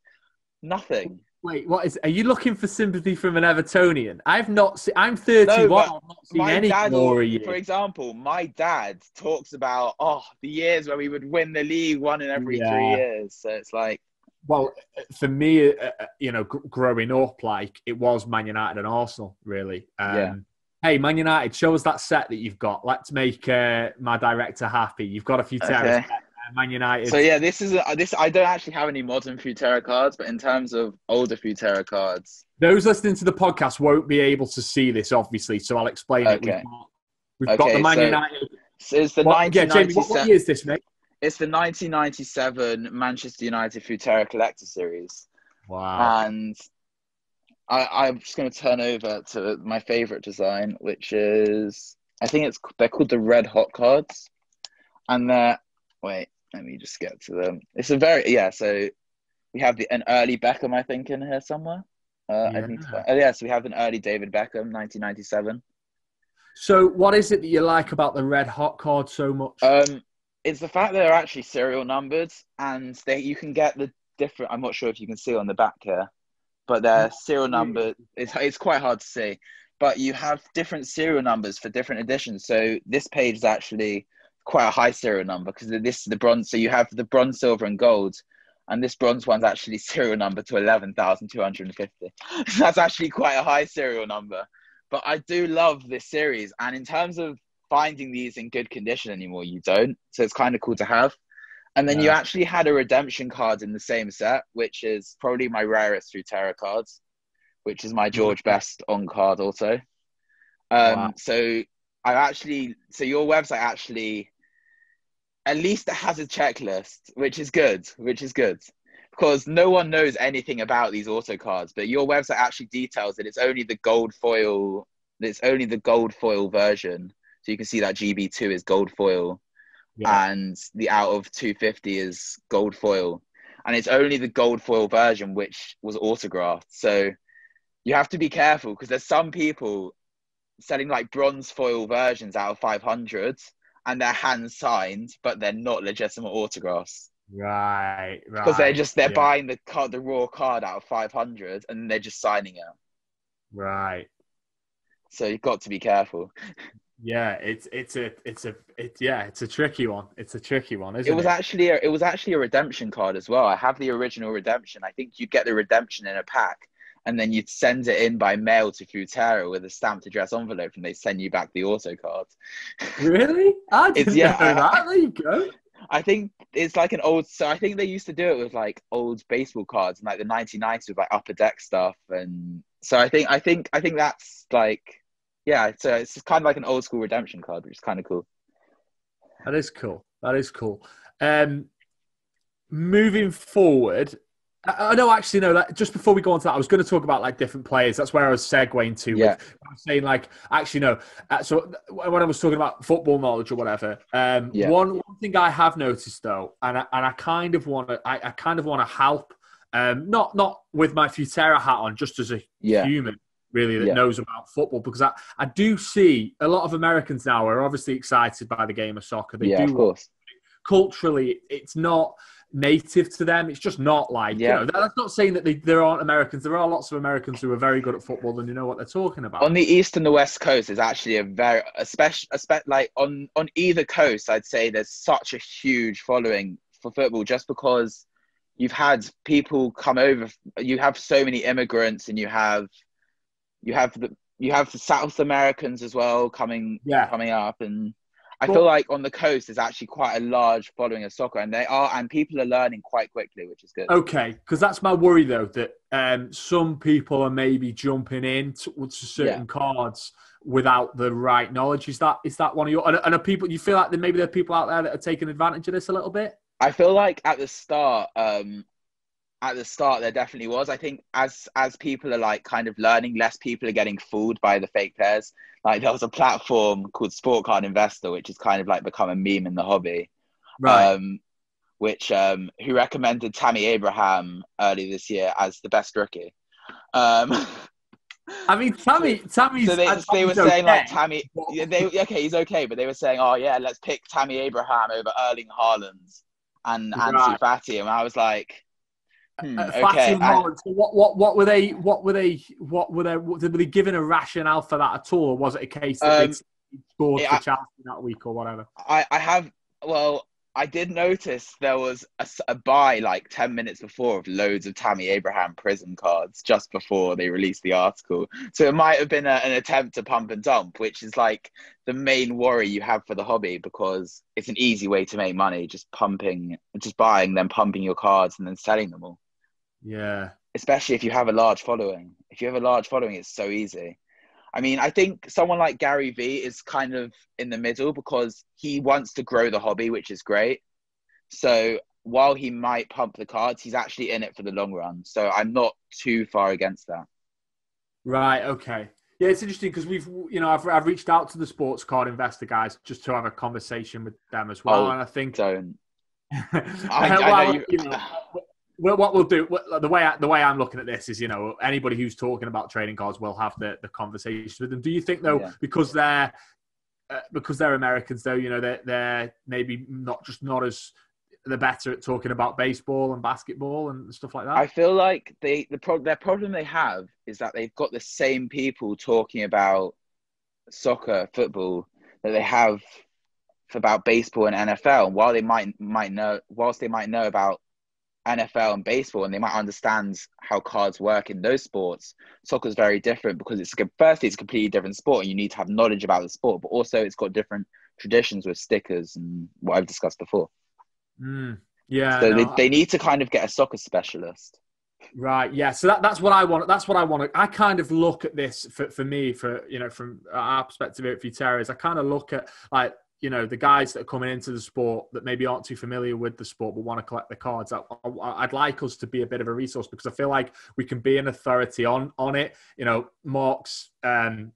nothing. Wait, are you looking for sympathy from an Evertonian? I've not seen. I'm 31. No, I've not seen any glory. For example, my dad talks about the years where we would win the league one in every 3 years. So it's like, well, for me, growing up, like it was Man United and Arsenal, really. Hey, Man United, show us that set that you've got. Let's make my director happy. You've got a Futera Okay. set, Man United. So yeah, this. I don't actually have any modern Futera cards, but in terms of older Futera cards, Those listening to the podcast won't be able to see this, obviously, so I'll explain it. Okay. We've got the Man so, United. So it's the Yeah, Jamie, what year is this, mate? It's the 1997 Manchester United Futera Collector Series. Wow. And I'm just going to turn over to my favorite design, which is, they're called the Red Hot cards. And wait, let me just get to them. It's so we have an early Beckham, I think, in here somewhere. So we have an early David Beckham, 1997. So what is it that you like about the Red Hot card so much? It's the fact that they're actually serial numbered, and you can get the different, I'm not sure if you can see on the back here, but they're serial numbered. It's quite hard to see, but you have different serial numbers for different editions. So this page is actually quite a high serial number because this is the bronze. So you have the bronze, silver, and gold, and this bronze one's actually serial number to 11,250. That's actually quite a high serial number. But I do love this series, and in terms of finding these in good condition anymore, you don't. So it's kind of cool to have. And then you actually had a redemption card in the same set, which is probably my rarest Futera cards, which is my George Best on card also. Wow. So your website actually, at least it has a checklist, which is good. Because no one knows anything about these auto cards, but your website actually details that it's only the gold foil. It's only the gold foil version. So you can see that GB2 is gold foil, and the out of 250 is gold foil, and it's only the gold foil version which was autographed. So you have to be careful because there's some people selling like bronze foil versions out of 500, and they're hand signed, but they're not legitimate autographs. Right. Because they're buying the raw card out of 500, and they're just signing it. Right. So you've got to be careful. Yeah, it's a tricky one. It's a tricky one, isn't it? It was actually a redemption card as well. I have the original redemption. I think you'd get the redemption in a pack, and then you'd send it in by mail to Futera with a stamped address envelope, and they send you back the auto card. Really? I didn't know that. There you go. I think it's like I think they used to do it with like old baseball cards and like the 1990s with like upper deck stuff, and so I think that's like. Yeah, so it's kind of like an old school redemption card, which is kind of cool. That is cool. Moving forward, just before we go on to that, I was going to talk about like different players. That's where I was segueing to. Yeah. I was saying like, actually, no. So when I was talking about football knowledge or whatever, one thing I have noticed though, and I kind of want to help, not with my Futera hat on, just as a human. Really, that knows about football, because I do see a lot of Americans now are obviously excited by the game of soccer. They do, of course. Culturally, it's not native to them. It's just not like, that's not saying that there aren't Americans. There are lots of Americans who are very good at football and you know what they're talking about. On the East and the West Coast, is actually especially like on either coast, I'd say there's such a huge following for football just because you've had people come over. You have so many immigrants, and you have the South Americans as well coming up, and I feel like on the coast there's actually quite a large following of soccer, and people are learning quite quickly, which is good. Okay, because that's my worry though, that some people are maybe jumping in to certain cards without the right knowledge. Is that one of your and are people? You feel like maybe there are people out there that are taking advantage of this a little bit? I feel like at the start there definitely was. I think as people are like kind of learning, less people are getting fooled by the fake players. Like there was a platform called Sport Card Investor, which has kind of like become a meme in the hobby. Right. Who recommended Tammy Abraham early this year as the best rookie. I mean, Tammy's. So they were saying like Tammy. He's okay, but they were saying, let's pick Tammy Abraham over Erling Haaland and Ansu Fati, and I was like. Okay. So what were they? Were they given a rationale for that at all, or was it a case that they scored for Chelsea that week or whatever? I I did notice there was a buy like 10 minutes before of loads of Tammy Abraham prison cards just before they released the article. So it might have been an attempt to pump and dump, which is like the main worry you have for the hobby, because it's an easy way to make money, just buying, then pumping your cards and then selling them all. Yeah. Especially if you have a large following. If you have a large following, it's so easy. I mean, I think someone like Gary Vee is kind of in the middle because he wants to grow the hobby, which is great. So while he might pump the cards, he's actually in it for the long run. So I'm not too far against that. Right. Okay. Yeah, it's interesting because I've reached out to the sports card investor guys just to have a conversation with them as well. And I think don't. Well, what we'll do, the way I'm looking at this is, anybody who's talking about trading cards will have the conversation with them. Do you think though, because they're Americans though, they're maybe not as they're better at talking about baseball and basketball and stuff like that? I feel like their problem they have is that they've got the same people talking about soccer, football that they have about baseball and NFL. And while they might know about NFL and baseball, and they might understand how cards work in those sports, soccer is very different because it's a completely different sport and you need to have knowledge about the sport, but also it's got different traditions with stickers and what I've discussed before. Yeah. So they need to kind of get a soccer specialist. Right. Yeah. So that's what I want. That's what I want. I kind of look at this for me, from our perspective here at Futera, is I kind of look at the guys that are coming into the sport that maybe aren't too familiar with the sport but want to collect the cards. I'd like us to be a bit of a resource because I feel like we can be an authority on it. Mark's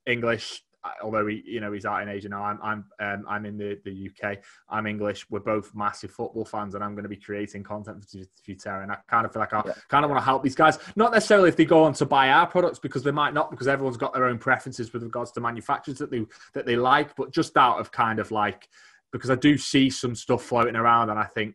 English, although he's out in Asia now. I'm in the UK. I'm English. We're both massive football fans, and I'm going to be creating content for Futera. And I kind of feel like I kind of want to help these guys. Not necessarily if they go on to buy our products, because they might not, because everyone's got their own preferences with regards to manufacturers that they like. But just out of kind of like, because I do see some stuff floating around, and I think,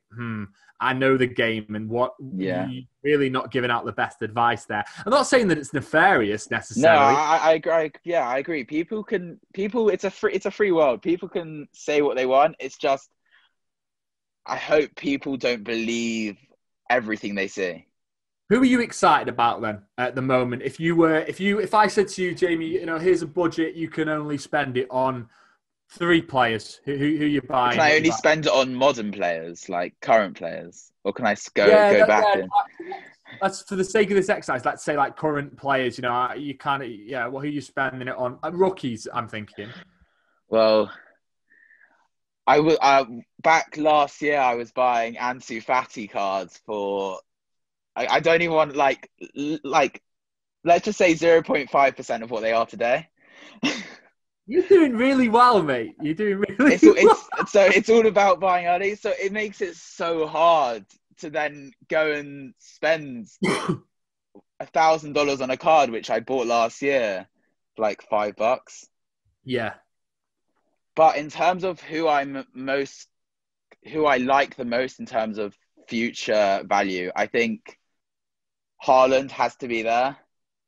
I know the game, and you're really not giving out the best advice there. I'm not saying that it's nefarious necessarily. No, I agree. Yeah, I agree. It's a free world. People can say what they want. It's just, I hope people don't believe everything they see. Who are you excited about then at the moment? If I said to you, Jamie, here's a budget, you can only spend it on 3 players. Who you buying? Can I only spend it on modern players, like current players, or can I go back in? That's for the sake of this exercise. Let's say like current players. You kind of who are you spending it on? Rookies, I'm thinking. Well, I was back last year. I was buying Ansu Fati cards for. I don't even want like let's just say 0.5% of what they are today. You're doing really well, mate. You're doing really well. So it's all about buying early. So it makes it so hard to then go and spend $1,000 on a card, which I bought last year for like $5. Yeah. But in terms of who I like the most in terms of future value, I think Haaland has to be there.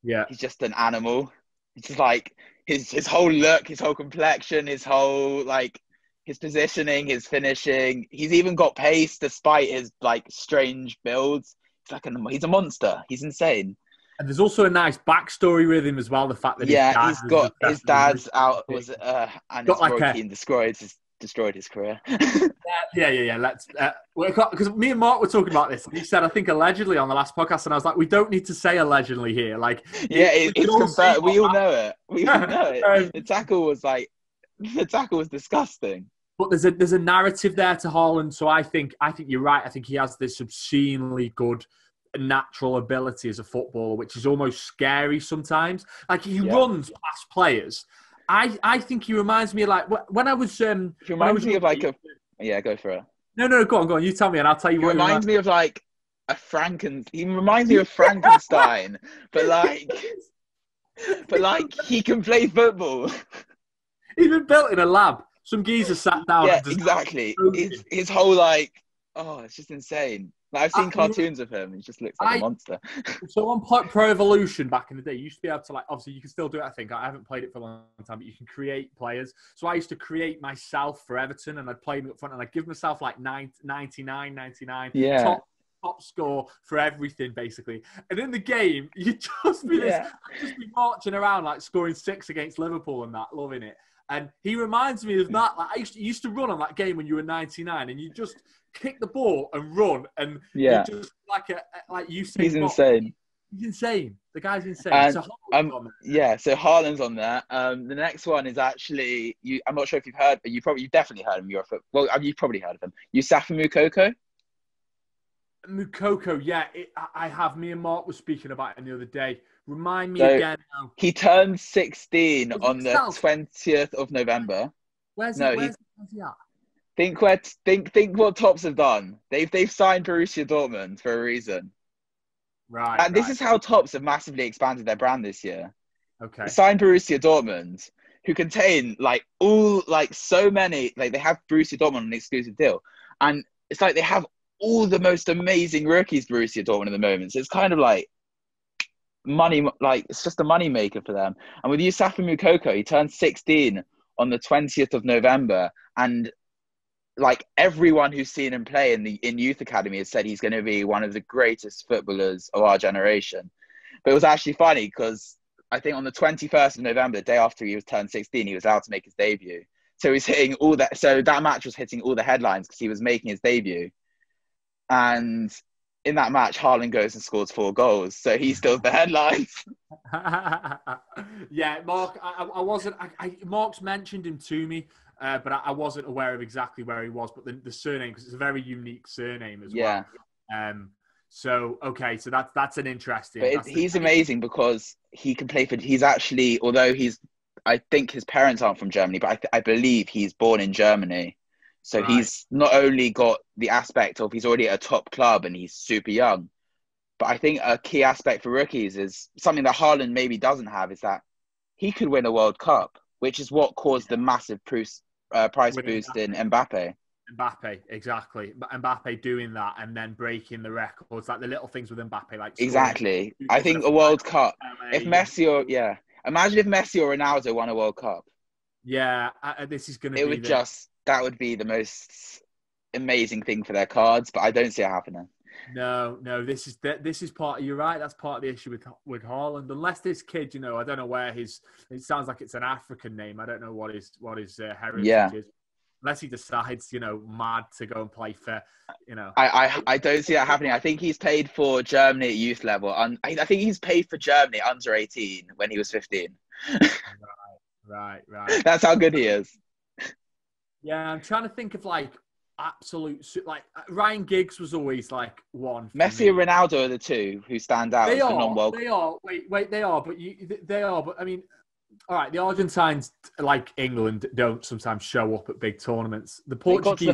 Yeah. He's just an animal. It's just like his whole look, his whole complexion, his whole his positioning, his finishing. He's even got pace despite his strange builds. He's a monster. He's insane. And there's also a nice backstory with him as well. The fact that his dad's out and his broken destroyed his career. Yeah. Let's because me and Mark were talking about this. And he said, I think allegedly on the last podcast, and I was like, we don't need to say allegedly here. It's confirmed. We all know it. We all know it. The tackle was disgusting. But there's a narrative there to Haaland. So I think you're right. I think he has this obscenely good natural ability as a footballer, which is almost scary sometimes. He runs past players. I think he reminds me of when I was. He reminds me of go for it. No, go on. You tell me, and I'll tell you. He reminds me of He reminds me of Frankenstein, but he can play football. He's been built in a lab. Some geezer sat down. Yeah, exactly. His whole it's just insane. Like, I've seen cartoons of him. He just looks like a monster. So on Pro Evolution back in the day, you used to be able to, like, obviously you can still do it, I think. I haven't played it for a long time, but you can create players. So I used to create myself for Everton, and I'd play me up front, and I'd give myself like 99. Yeah. Top score for everything, basically. And in the game, you'd just be just be marching around, like scoring 6 against Liverpool and that, loving it. And he reminds me of that. Like, you used to run on that game when you were 99, and you just kick the ball and run, and you just like you say. He's insane. He's insane. The guy's insane. So so Haaland's on there. The next one is actually I'm not sure if you've heard, but you've definitely heard of him. You've probably heard of him. Yusufa Moukoko. Moukoko, yeah, I have. Me and Mark were speaking about him the other day. Remind me again. Now. He turned 16 on the 20th of November. Where's he at? Think what Tops have done. They've signed Borussia Dortmund for a reason. Right. This is how Tops have massively expanded their brand this year. Okay. They signed Borussia Dortmund, who contain so many. Like, they have Borussia Dortmund on an exclusive deal, and it's like they have all the most amazing rookies, Borussia Dortmund, at the moment. So it's kind of like money, like it's just a money maker for them. And with Yusufa Moukoko, he turned 16 on the 20th of November, and like everyone who's seen him play in youth academy has said he's going to be one of the greatest footballers of our generation. But it was actually funny because I think on the 21st of November, the day after he was turned 16, he was out to make his debut. So he's hitting all that. So that match was hitting all the headlines because he was making his debut. And in that match, Haaland goes and scores 4 goals. So he steals the headlines. Yeah, Mark, I wasn't... Mark's mentioned him to me, but I wasn't aware of exactly where he was. But the surname, because it's a very unique surname as well. So, okay, so that's an interesting... But he's amazing because he can play for... He's actually... Although I think his parents aren't from Germany, but I believe he's born in Germany. So he's not only got the aspect of he's already at a top club and he's super young, but I think a key aspect for rookies is something that Haaland maybe doesn't have, is that he could win a World Cup, which is what caused the massive price boost in Mbappe. Mbappe, exactly. Mbappe doing that and then breaking the records, like the little things with Mbappe. Like exactly. I think a World Cup, if Messi or... Yeah. Imagine if Messi or Ronaldo won a World Cup. Yeah, this is going to be... That would be the most amazing thing for their cards, but I don't see it happening. No, this is part of... You're right, that's part of the issue with Haaland. Unless this kid, I don't know where his... It sounds like it's an African name. I don't know what his heritage is. Unless he decides, mad to go and play for, I don't see that happening. I think he's played for Germany at youth level. I think he's paid for Germany under 18 when he was 15. Right. That's how good he is. Yeah, I'm trying to think of absolute... Ryan Giggs was always one. Messi and Ronaldo are the two who stand out as the non-World Cup. They are. Wait, they are. But I mean... All right, the Argentines, like England, don't sometimes show up at big tournaments. The Portuguese... They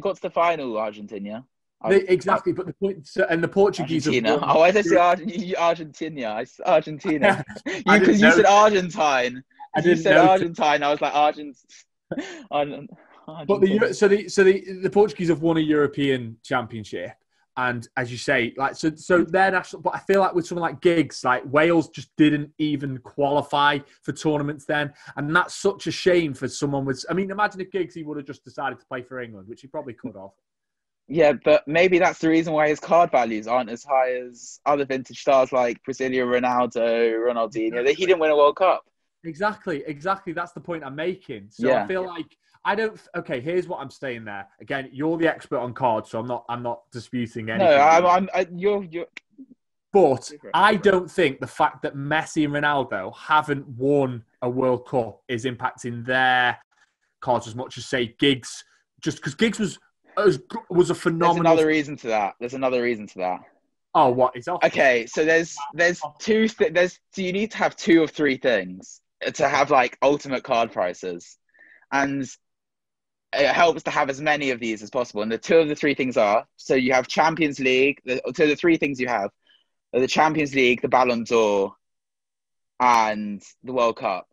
got to the final, Argentina. Exactly, but the point... And the Portuguese... Argentina. I say Argentina. Argentina. Because you said Argentine. You said Argentine. I was like, Argentina. But the Portuguese have won a European championship. And as you say, so their national, but I feel like with someone like Giggs, Wales just didn't even qualify for tournaments then. And that's such a shame for someone with, imagine if Giggs, he would have just decided to play for England, which he probably could have. Yeah, but maybe that's the reason why his card values aren't as high as other vintage stars like Brazilian Ronaldo, Ronaldinho. He didn't win a World Cup. Exactly. That's the point I'm making. So I feel like okay, here's what I'm saying there. Again, you're the expert on cards, so I'm not disputing anything. No, you're. But I don't think the fact that Messi and Ronaldo haven't won a World Cup is impacting their cards as much as, say, Giggs. Just because Giggs was a phenomenal... There's another reason to that. Oh, what? It's off. Okay, so there's two... So you need to have 2 of 3 things to have, ultimate card prices. And... it helps to have as many of these as possible. And the 2 of the 3 things are, so you have Champions League, the 3 things you have are the Champions League, the Ballon d'Or, and the World Cup.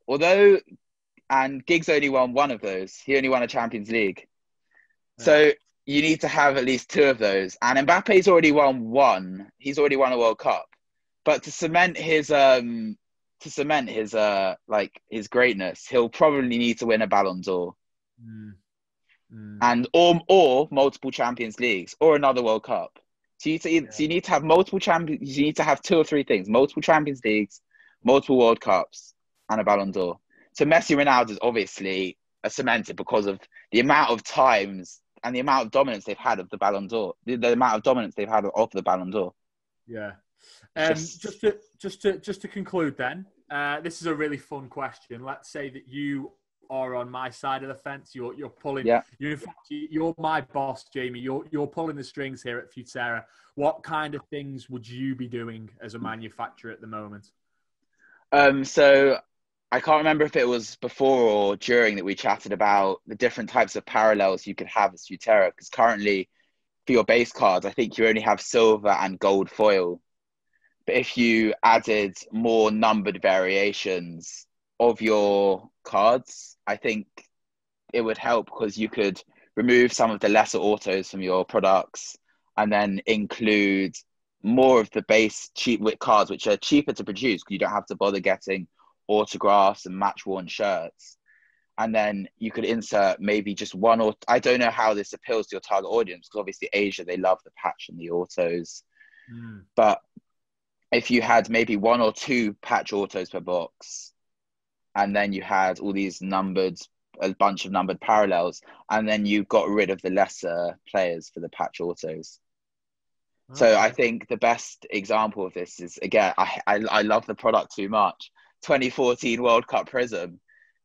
And Giggs only won one of those. He only won a Champions League. Yeah. So you need to have at least 2 of those. And Mbappe's already won one. He's already won a World Cup. But to cement his his greatness, he'll probably need to win a Ballon d'Or. And or multiple Champions Leagues or another World Cup. So you need to have multiple champions. You need to have 2 or 3 things: multiple Champions Leagues, multiple World Cups, and a Ballon d'Or. So Messi and Ronaldo is obviously cemented because of the amount of times and the amount of dominance they've had of the Ballon d'Or. The amount of dominance they've had of the Ballon d'Or. Yeah. Just to conclude, then, this is a really fun question. Let's say that you are on my side of the fence. You're pulling. Yeah. You're my boss, Jamie. You're pulling the strings here at Futera. What kind of things would you be doing as a manufacturer at the moment? So I can't remember if it was before or during that we chatted about the different types of parallels you could have as Futera. Because currently, for your base cards, I think you only have silver and gold foil. But if you added more numbered variations of your cards, I think it would help because you could remove some of the lesser autos from your products and then include more of the base cheap cards, which are cheaper to produce because you don't have to bother getting autographs and match-worn shirts. And then you could insert maybe just one, or I don't know how this appeals to your target audience because obviously Asia, they love the patch and the autos. But if you had maybe 1 or 2 patch autos per box, and then you had all these a bunch of numbered parallels, and then you got rid of the lesser players for the patch autos. So I think the best example of this is, again, I love the product too much. 2014 World Cup Prism.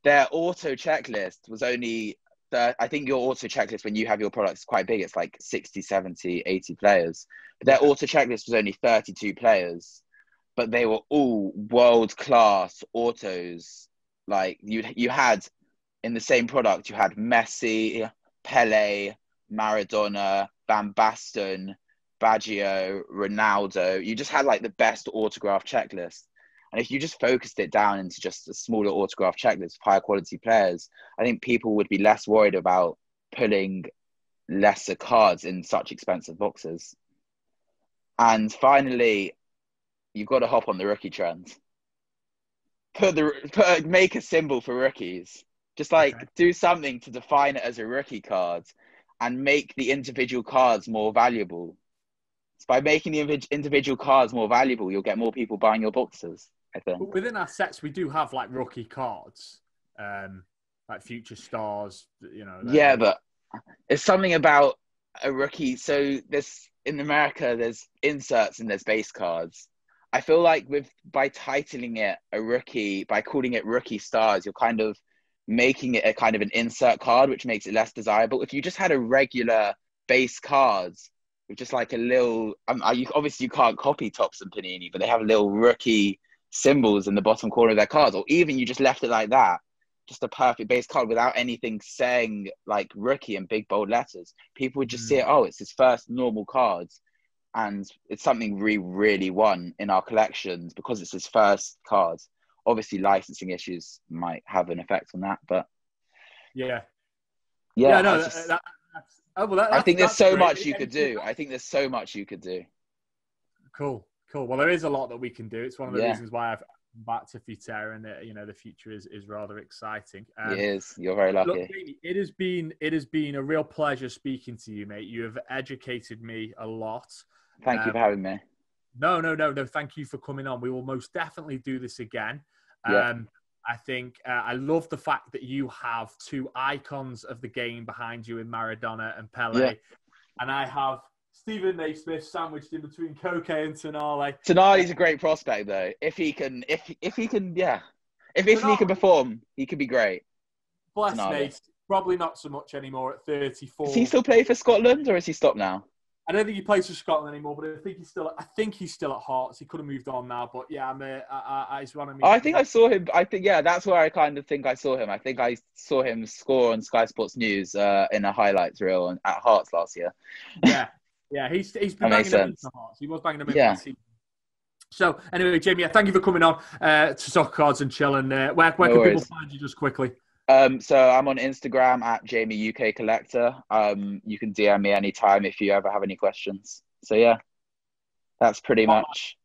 Their auto checklist was only, I think your auto checklist when you have your products quite big, it's like 60, 70, 80 players. But their auto checklist was only 32 players. But they were all world-class autos. Like you had, in the same product, you had Messi, Pele, Maradona, Van Basten, Baggio, Ronaldo. You just had like the best autograph checklist. And if you just focused it down into just a smaller autograph checklist of higher quality players, I think people would be less worried about pulling lesser cards in such expensive boxes. And finally, you've got to hop on the rookie trend. Make a symbol for rookies. Just do something to define it as a rookie card and make the individual cards more valuable. So by making the individual cards more valuable, you'll get more people buying your boxes, I think. But within our sets, we do have like rookie cards, like future stars, you know. Yeah, but it's something about a rookie. So in America, there's inserts and there's base cards. I feel like by titling it a rookie, by calling it rookie stars, you're kind of making it a kind of an insert card, which makes it less desirable. If you just had a regular base cards with just like a little, obviously you can't copy Topps and Panini, but they have little rookie symbols in the bottom corner of their cards, or even you just left it like that, just a perfect base card without anything saying like rookie in big bold letters. People would just see it, oh, it's his first normal cards. And it's something we really want in our collections because it's his first card. Obviously, licensing issues might have an effect on that, but yeah. No, I think there's so much you could do. I think there's so much you could do. Cool. Well, there is a lot that we can do. It's one of the reasons why I've come back to Futera, and the future is rather exciting. It is. You're very lucky. Look, Jamie, it has been a real pleasure speaking to you, mate. You have educated me a lot. Thank you for having me. No. Thank you for coming on. We will most definitely do this again. I think I love the fact that you have 2 icons of the game behind you in Maradona and Pele. And I have Stephen Naismith sandwiched in between Koke and Tonali. Tonali's a great prospect, though. If he can perform, he could be great. Bless Nate. Probably not so much anymore at 34. Does he still play for Scotland, or has he stopped now? I don't think he plays for Scotland anymore, but I think he's still at Hearts. He could have moved on now, but yeah, he's one of me. I think I saw him. That's where I kind of think I saw him. I think I saw him score on Sky Sports News in a highlights reel at Hearts last year. Yeah, he's been banging them into Hearts. He was banging them in last season. So anyway, Jamie, thank you for coming on to Soccer Cards and Chill. And where can people find you just quickly? So I'm on Instagram at Jamie UK Collector. You can DM me anytime if you ever have any questions. So yeah, that's pretty much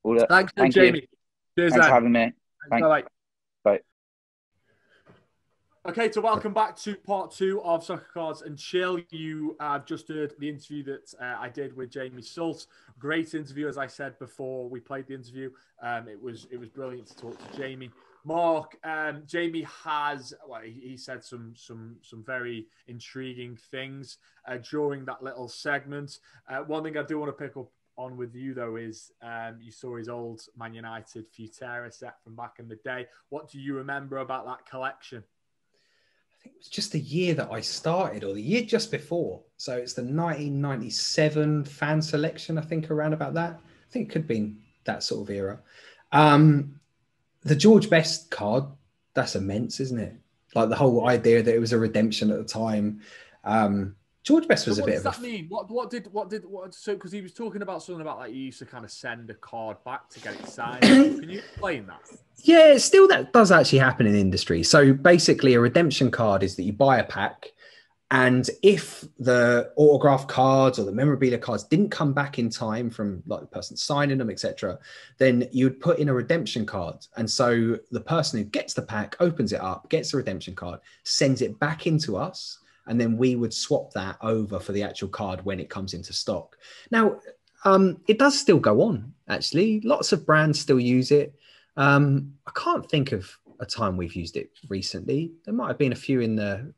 all. Thanks, Thank Jamie. you. Cheers, Thanks then. for having me. Thanks. Bye. Bye. Okay, so welcome back to part 2 of Soccer Cards and Chill. You have just heard the interview that I did with Jamie Sult. Great interview, as I said before we played the interview. It was brilliant to talk to Jamie. Mark, Jamie has, well, he said some very intriguing things during that little segment. One thing I do want to pick up on with you, though, is you saw his old Man United Futera set from back in the day. What do you remember about that collection? I think it was just the year that I started, or the year just before. So it's the 1997 fan selection, I think, around about that. I think it could have been that sort of era. The George Best card, that's immense, isn't it? Like the whole idea that it was a redemption at the time. George Best was a bit of a... What does that mean? What so, because he was talking about something about like you used to kind of send a card back to get it signed. Can you explain that? Yeah, still that does actually happen in industry. So basically a redemption card is that you buy a pack, and if the autograph cards or the memorabilia cards didn't come back in time from like the person signing them, etc., then you would put in a redemption card. And so the person who gets the pack opens it up, gets the redemption card, sends it back into us, and then we would swap that over for the actual card when it comes into stock. Now, it does still go on, actually. Lots of brands still use it. I can't think of a time we've used it recently. There might have been a few in the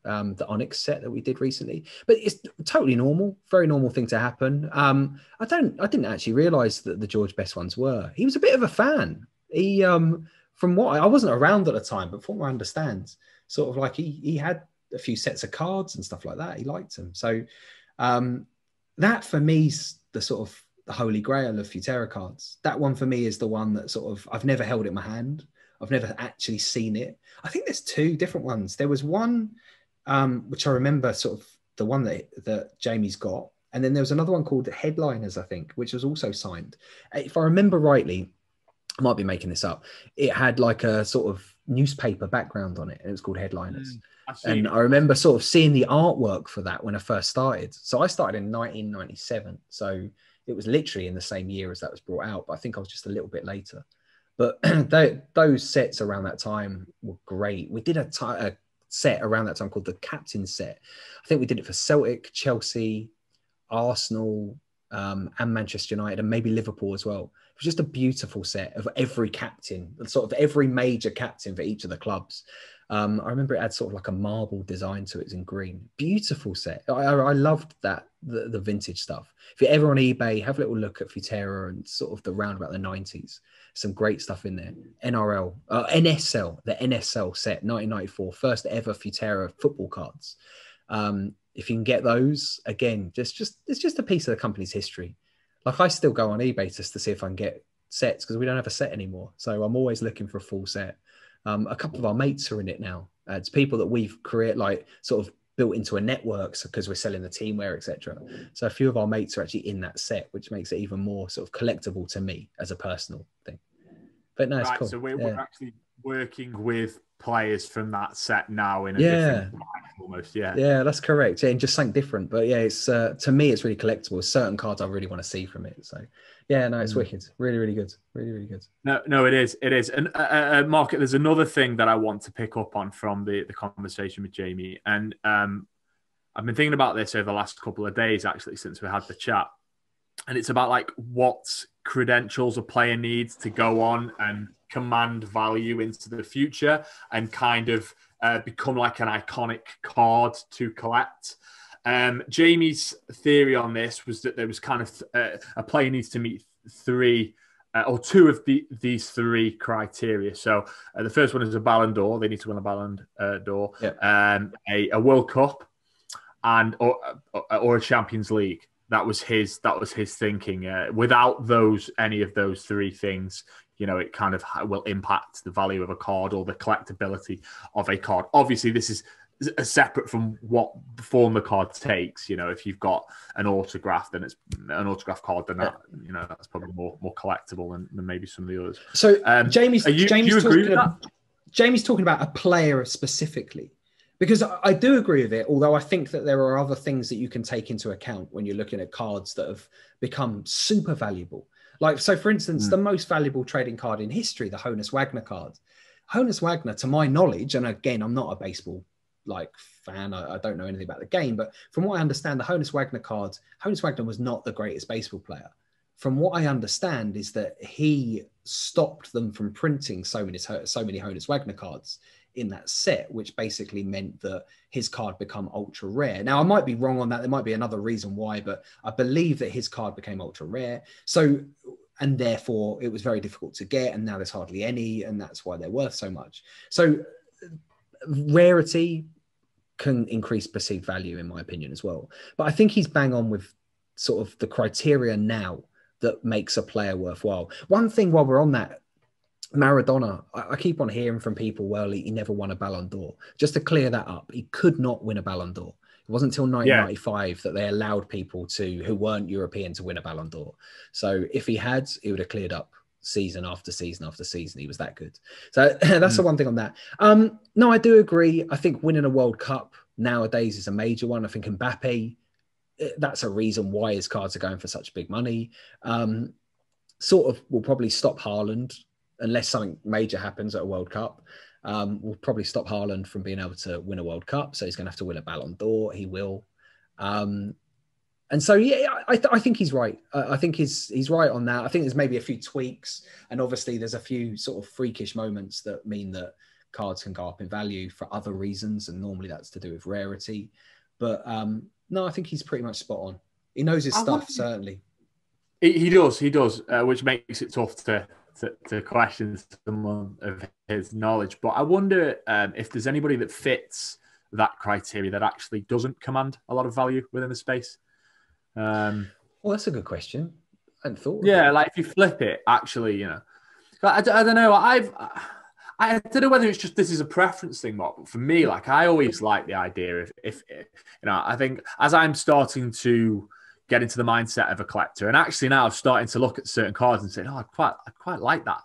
Onyx set that we did recently, but it's totally normal, very normal thing to happen. I didn't actually realize that the George Best ones were. He was a bit of a fan. He, from what I wasn't around at the time, but from what I understand, sort of like he had a few sets of cards and stuff like that. He liked them. So that for me is the sort of the holy grail of Futera cards. That one for me is the one that sort of, I've never held it in my hand. I've never actually seen it. I think there's 2 different ones. There was one, which I remember sort of the one that Jamie's got. And then there was another one called Headliners, I think, which was also signed. If I remember rightly, I might be making this up. It had like a sort of newspaper background on it, and it was called Headliners. And I remember sort of seeing the artwork for that when I first started. So I started in 1997. So it was literally in the same year as that was brought out, but I think I was just a little bit later. But those sets around that time were great. We did a set around that time called the Captain set. I think we did it for Celtic, Chelsea, Arsenal, and Manchester United, and maybe Liverpool as well. It was just a beautiful set of every captain, sort of every major captain for each of the clubs. I remember it had sort of like a marble design to it in green. Beautiful set. I loved that, the vintage stuff. If you're ever on eBay, have a little look at Futera and sort of the round about the 90s. Some great stuff in there. NSL, the NSL set, 1994, first ever Futera football cards. If you can get those, again, it's just a piece of the company's history. Like I still go on eBay just to see if I can get sets because we don't have a set anymore. So I'm always looking for a full set. A couple of our mates are in it now. It's people that we've created, like sort of built into a network because we're selling the teamwear, etc. So a few of our mates are actually in that set, which makes it even more sort of collectible to me as a personal thing. But no, it's cool. So we're actually working with players from that set now in a different life, almost. Yeah, that's correct. Yeah, and just something different. But yeah, it's to me, it's really collectible. Certain cards I really want to see from it. So yeah, no, it's wicked. Really, really good. Really, really good. No, it is. It is. And Mark, there's another thing that I want to pick up on from the conversation with Jamie. And I've been thinking about this over the last couple of days, actually, since we had the chat. And it's about like what credentials a player needs to go on and command value into the future and kind of become like an iconic card to collect. Jamie's theory on this was that there was kind of a player needs to meet 3 or 2 of these 3 criteria. So the first one is a Ballon d'Or. They need to win a Ballon d'Or, a World Cup, and or a Champions League. That was his thinking. Without any of those 3 things, you know, it kind of will impact the value of a card or the collectability of a card. Obviously, this is separate from what form the card takes. You know, if you've got an autograph, then it's an autograph card. Then that, you know, that's probably more collectible than maybe some of the others. So Jamie's do you agree with that? Jamie's talking about a player specifically, because I do agree with it, although I think that there are other things that you can take into account when you're looking at cards that have become super valuable. Like, so for instance, the most valuable trading card in history, the Honus Wagner card. Honus Wagner, to my knowledge, and again, I'm not a baseball fan, I don't know anything about the game, but from what I understand, the Honus Wagner card, Honus Wagner was not the greatest baseball player. From what I understand is that he stopped them from printing so many Honus Wagner cards in that set, which basically meant that his card become ultra rare. Now, I might be wrong on that. There might be another reason why, but I believe that his card became ultra rare. So, and therefore it was very difficult to get. And now there's hardly any, and that's why they're worth so much. So rarity can increase perceived value, in my opinion, as well. But I think he's bang on with sort of the criteria now that makes a player worthwhile. One thing while we're on that, Maradona, I keep on hearing from people, well, he never won a Ballon d'Or. Just to clear that up, he could not win a Ballon d'Or. It wasn't until 1995 that they allowed people who weren't European to win a Ballon d'Or. So if he had, he would have cleared up season after season after season. He was that good. So that's the one thing on that. No, I do agree. I think winning a World Cup nowadays is a major one. I think Mbappe, that's a reason why his cards are going for such big money. Sort of will probably stop Haaland unless something major happens at a World Cup. Will probably stop Haaland from being able to win a World Cup. So he's going to have to win a Ballon d'Or. He will. And so, yeah, I think he's right. I think he's right on that. I think there's maybe a few tweaks. And obviously there's a few sort of freakish moments that mean that cards can go up in value for other reasons. And normally that's to do with rarity. But no, I think he's pretty much spot on. He knows his stuff, certainly. He does, which makes it tough to question someone of his knowledge. But I wonder if there's anybody that fits that criteria that actually doesn't command a lot of value within the space. Well, that's a good question. I hadn't thought. Yeah, like if you flip it, actually, I don't know. I don't know whether it's just this is a preference thing, Mark. But for me, like I always like the idea of if I think as I'm starting to get into the mindset of a collector, and actually now I'm starting to look at certain cards and say, oh, I quite like that.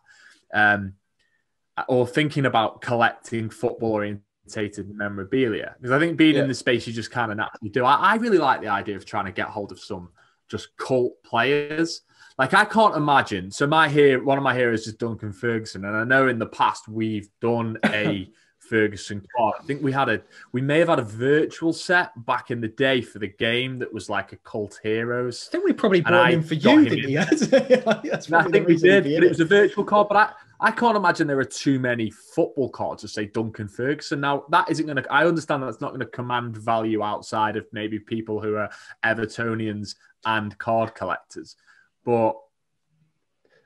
Or thinking about collecting football orientated memorabilia, because I think being in the space you just kind of naturally do. I really like the idea of trying to get hold of some just cult players. Like I can't imagine. So one of my heroes is Duncan Ferguson, and I know in the past we've done a Ferguson card. I think we may have had a virtual set back in the day for the game that was like a cult heroes. I think we probably brought him for you, didn't we? I think we did, but it was a virtual card. But I can't imagine there are too many football cards to say Duncan Ferguson. Now that isn't going to. I understand that's not going to command value outside of maybe people who are Evertonians and card collectors, but.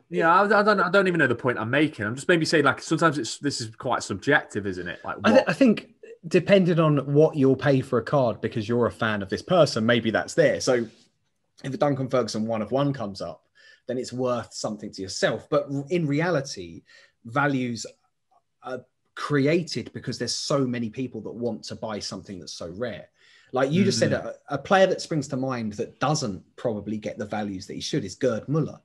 Yeah, I don't even know the point I'm making. I'm just maybe saying like sometimes this is quite subjective, isn't it? Like I think depending on what you'll pay for a card because you're a fan of this person, maybe that's there. So if a Duncan Ferguson 1/1 comes up, then it's worth something to yourself. But in reality, values are created because there's so many people that want to buy something that's so rare. Like you just said, a player that springs to mind that doesn't probably get the values that he should is Gerd Muller.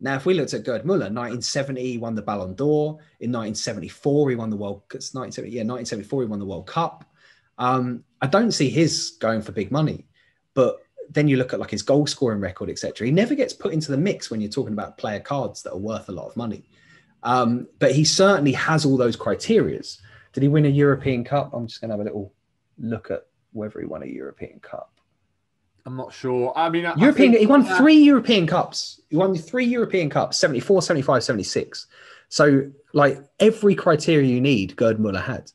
Now, if we looked at Gerd Muller, 1970, he won the Ballon d'Or. In 1974, he won the World Cup. 1974, he won the World Cup. I don't see his going for big money. But then you look at like his goal scoring record, etc. He never gets put into the mix when you're talking about player cards that are worth a lot of money. But he certainly has all those criterias. Did he win a European Cup? I'm just going to have a little look at whether he won a European Cup. I'm not sure. I mean, he won 3 European Cups. He won 3 European Cups, 74, 75, 76. So like every criteria you need, Gerd Muller had.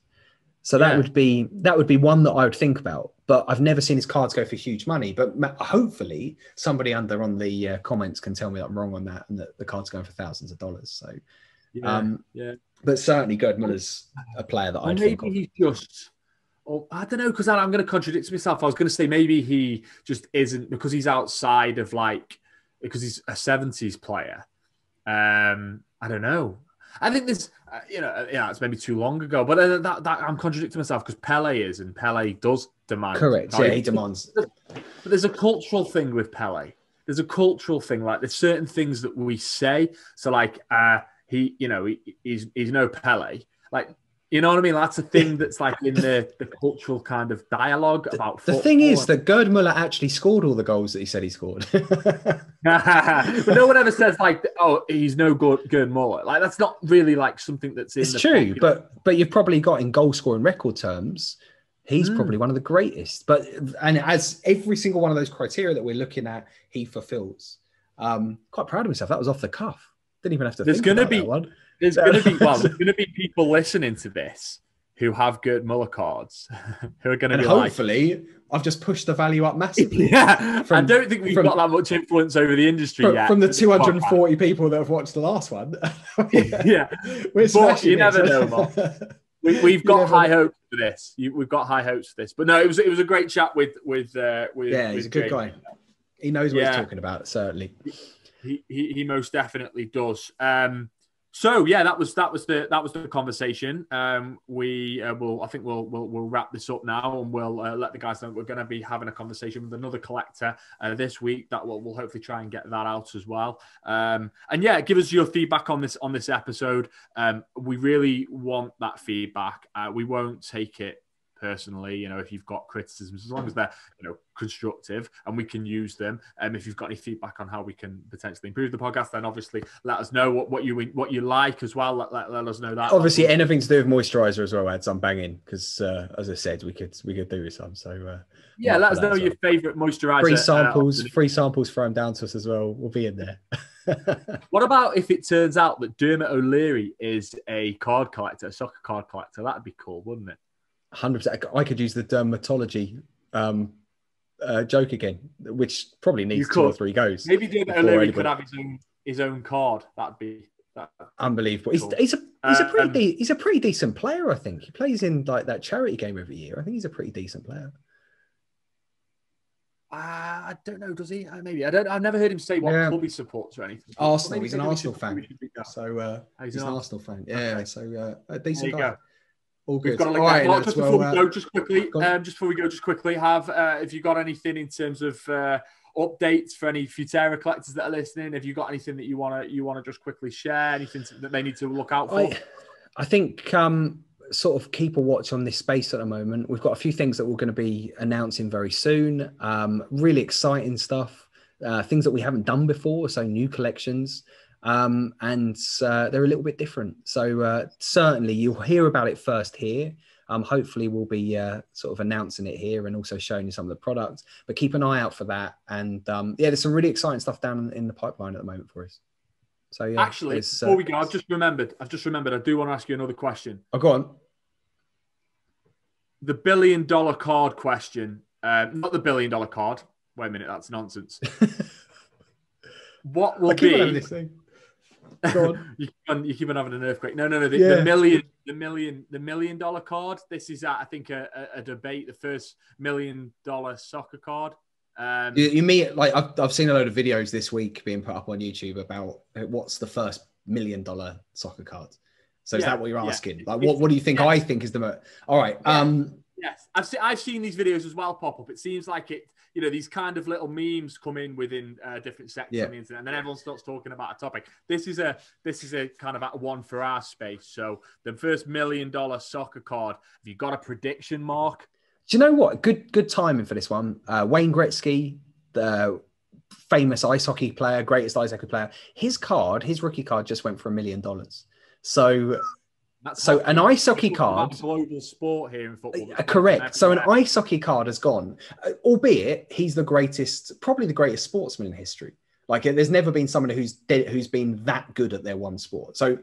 So that would be one that I would think about. But I've never seen his cards go for huge money. But hopefully somebody on the comments can tell me that I'm wrong on that and that the card's going for thousands of dollars. So, but certainly Gerd Muller's a player that I'd think of. He's just... I don't know, because I'm going to contradict myself. I was going to say maybe he just isn't because he's outside of because he's a 70s player. I don't know. I think this, it's maybe too long ago, but that I'm contradicting myself because Pele is, and Pele does demand. Correct. Yeah, he demands. But there's a cultural thing with Pele. There's a cultural thing. Like there's certain things that we say. So like he's no Pele. Like You know what I mean? That's a thing that's like in the cultural kind of dialogue about the football. thing is that Gerd Muller actually scored all the goals that he said he scored. But no one ever says like, oh, he's no good Gerd Muller. Like that's not really like something that's in. It's true, but you've probably got in goal scoring record terms, he's probably one of the greatest. And as every single one of those criteria that we're looking at, he fulfills. Quite proud of myself. That was off the cuff. Didn't even have to think about that one. There's going to be people listening to this who have Gerd Muller cards, who are going to be hopefully I've just pushed the value up massively. Yeah, I don't think we've got that much influence over the industry yet. From the 240 people that have watched the last one. Yeah, we're smashing. You never know, Mark. We've got high hopes for this. We've got high hopes for this. But no, it was a great chat with he's a good guy. He knows what he's talking about. Certainly. He most definitely does. So yeah, that was the conversation. We'll wrap this up now, and we'll let the guys know we're going to be having a conversation with another collector this week. That we'll hopefully try and get that out as well. And yeah, give us your feedback on this episode. We really want that feedback. We won't take it personally, if you've got criticisms, as long as they're, constructive and we can use them. If you've got any feedback on how we can potentially improve the podcast, then obviously let us know what you like as well. Let us know that. Obviously, anything to do with moisturizer as well, adds some banging because, as I said, we could do with some. So yeah, let us know your favorite moisturizer. Free samples thrown down to us as well. We'll be in there. What about if it turns out that Dermot O'Leary is a card collector, a soccer card collector? That'd be cool, wouldn't it? 100%. I could use the dermatology joke again, which probably needs 2 or 3 goes. Maybe Dermot O'Leary could have his own card. That'd be unbelievable. Cool. He's a pretty decent player. I think he plays in like that charity game every year. I think he's a pretty decent player. I don't know. Does he? Maybe. I've never heard him say what club he supports or anything. Arsenal. He's an Arsenal fan. So he's an Arsenal fan. Yeah. Okay. So a decent guy. All good. Before we go, just quickly, have you got anything in terms of updates for any Futera collectors that are listening? Have you got anything that you want to just quickly share? Anything that they need to look out for? I think sort of keep a watch on this space at the moment. We've got a few things that we're going to be announcing very soon. Really exciting stuff. Things that we haven't done before, so new collections. And they're a little bit different. So certainly you'll hear about it first here. Hopefully we'll be sort of announcing it here and also showing you some of the products. But keep an eye out for that. And there's some really exciting stuff down in the pipeline at the moment for us. So yeah. Actually, before we go, I've just remembered. I do want to ask you another question. Oh, go on. The $1 billion card question. Not the $1 billion card. Wait a minute, that's nonsense. What will be? Go on. you keep on having an earthquake. No. The $1 million card. This is, I think, a debate. The first $1 million soccer card. You mean like I've seen a load of videos this week being put up on YouTube about what's the first $1 million soccer card. So is that what you're asking? Like, what do you think? I think is the most. All right. Yes, I've seen these videos as well pop up. It seems like it. These kind of little memes come in within different sectors on the internet, and then everyone starts talking about a topic. This is a kind of one for our space. So the first $1 million soccer card. Have you got a prediction, Mark? Do you know what? Good timing for this one. Wayne Gretzky, the famous ice hockey player, greatest ice hockey player. His rookie card just went for $1 million. So. An ice hockey card, global sport here in football. Correct. So an ice hockey card has gone, albeit he's probably the greatest sportsman in history. Like there's never been someone who's been that good at their one sport. So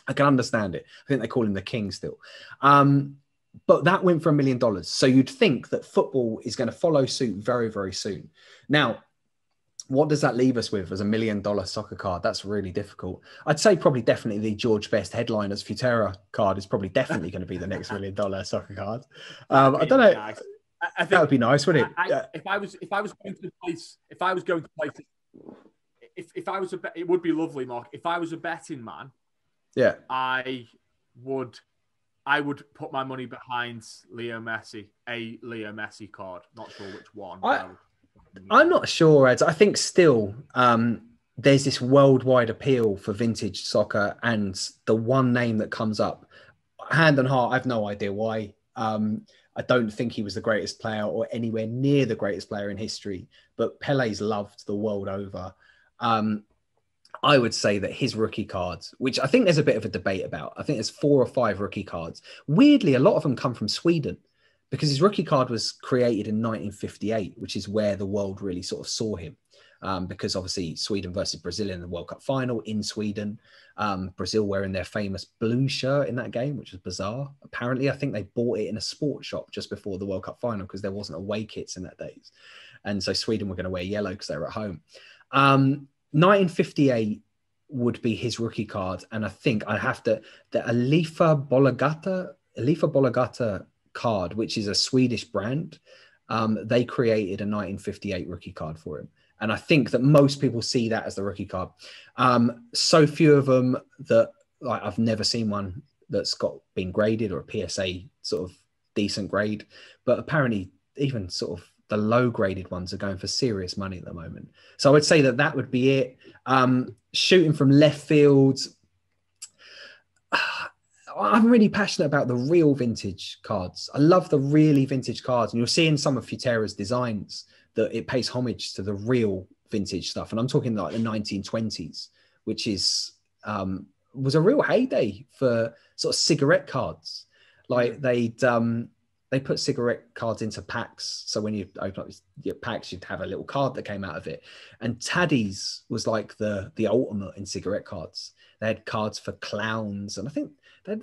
I can understand it. I think they call him the king still. But that went for $1 million. So you'd think that football is going to follow suit very, very soon. Now, what does that leave us with as $1 million soccer card? That's really difficult. I'd say probably definitely the George Best Headliners Futera card is probably definitely going to be the next $1 million soccer card. I don't know. Nice. I think that would be nice, wouldn't it? If I was going to place, it would be lovely, Mark. If I was a betting man, I would put my money behind Leo Messi, a Leo Messi card. Not sure which one. I'm not sure, Ed. I think still there's this worldwide appeal for vintage soccer, and the one name that comes up, hand on heart, I have no idea why. I don't think he was the greatest player or anywhere near the greatest player in history, but Pele's loved the world over. I would say that his rookie cards, which I think there's a bit of a debate about, I think there's 4 or 5 rookie cards. Weirdly, a lot of them come from Sweden because his rookie card was created in 1958, which is where the world really sort of saw him. Because obviously Sweden versus Brazil in the World Cup final in Sweden, Brazil wearing their famous blue shirt in that game, which was bizarre. Apparently, I think they bought it in a sports shop just before the World Cup final because there wasn't away kits in that days. And so Sweden were going to wear yellow because they were at home. 1958 would be his rookie card. And I think I have to, the Alifa Bolagata card, which is a Swedish brand, they created a 1958 rookie card for him. And I think that most people see that as the rookie card. So few of them that like I've never seen one that's been graded or a PSA sort of decent grade. But apparently even sort of the low graded ones are going for serious money at the moment. So I would say that would be it. Shooting from left field. I'm really passionate about the real vintage cards. I love the really vintage cards. And you'll see in some of Futera's designs that it pays homage to the real vintage stuff. And I'm talking like the 1920s, which is was a real heyday for sort of cigarette cards. Like they put cigarette cards into packs. So when you open up your packs, you'd have a little card that came out of it. And Taddies was like the ultimate in cigarette cards. They had cards for clowns. And I think they're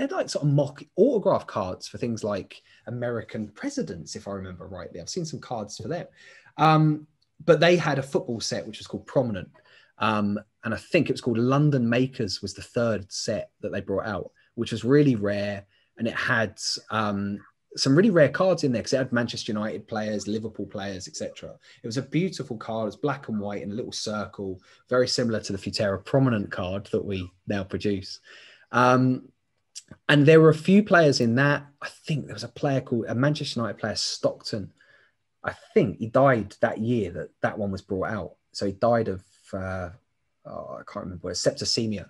like sort of mock autograph cards for things like American presidents, if I remember rightly. I've seen some cards for them. But they had a football set, which was called Prominent. And I think it was called London Makers was the 3rd set that they brought out, which was really rare. And it had some really rare cards in there because it had Manchester United players, Liverpool players, etc. It was a beautiful card. It's black and white in a little circle, very similar to the Futera Prominent card that we now produce. And there were a few players in that. I think there was a player called a Manchester United player, Stockton. I think he died that year that one was brought out. So he died of, I can't remember, septicemia.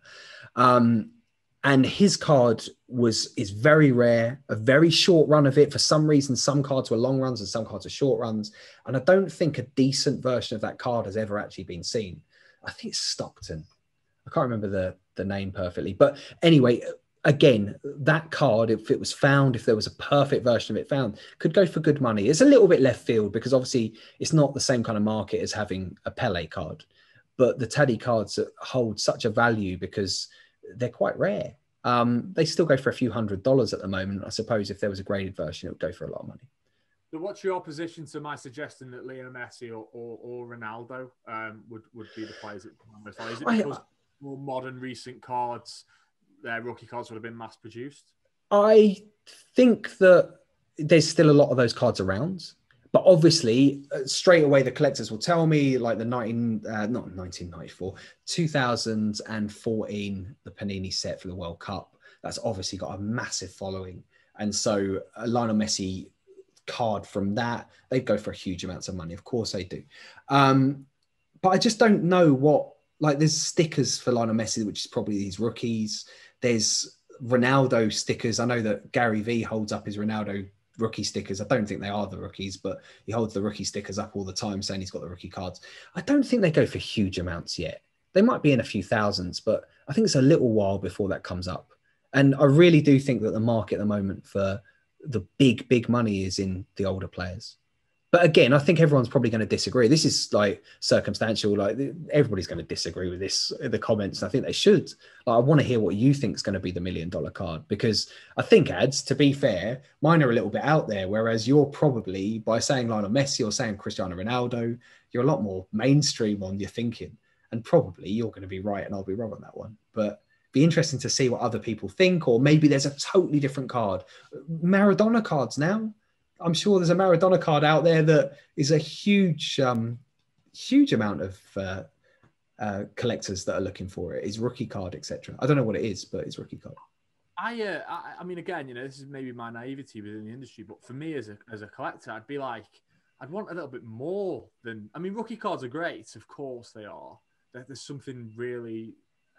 And his card is very rare, a very short run of it. For some reason, some cards were long runs and some cards are short runs. And I don't think a decent version of that card has ever actually been seen. I think it's Stockton. I can't remember the name perfectly. But anyway, again, that card, if it was found, if there was a perfect version of it found, could go for good money. It's a little bit left field because obviously it's not the same kind of market as having a Pele card. But the Taddy cards hold such a value because they're quite rare. They still go for a few $100s at the moment. I suppose if there was a graded version, it would go for a lot of money. So what's your opposition to my suggestion that Lionel Messi or Ronaldo would be the players that come on this? Is it because more modern recent cards, their rookie cards would have been mass produced? I think that there's still a lot of those cards around. But obviously, straight away, the collectors will tell me like the 2014, the Panini set for the World Cup. That's obviously got a massive following. And so a Lionel Messi card from that, they go for huge amounts of money. Of course they do. But I just don't know what, like there's stickers for Lionel Messi, which is probably these rookies. There's Ronaldo stickers. I know that Gary V holds up his Ronaldo rookie stickers. I don't think they are the rookies, but he holds the rookie stickers up all the time saying he's got the rookie cards. I don't think they go for huge amounts yet. They might be in a few thousands, but I think it's a little while before that comes up. And I really do think that the market at the moment for the big money is in the older players. But again, I think everyone's probably going to disagree. This is like circumstantial. Like everybody's going to disagree with this in the comments. I think they should. Like, I want to hear what you think is going to be the $1 million card, because I think, Ads, to be fair, mine are a little bit out there. Whereas you're probably, by saying Lionel Messi or saying Cristiano Ronaldo, you're a lot more mainstream on your thinking. And probably you're going to be right and I'll be wrong on that one. But be interesting to see what other people think, or maybe there's a totally different card. Maradona cards now. I'm sure there's a Maradona card out there that is a huge amount of collectors that are looking for it. His rookie card, etc. I don't know what it is, but it's rookie card. I mean, again, this is maybe my naivety within the industry, but for me as a collector, I'd be like, I'd want a little bit more than. I mean, rookie cards are great, of course they are. There's something really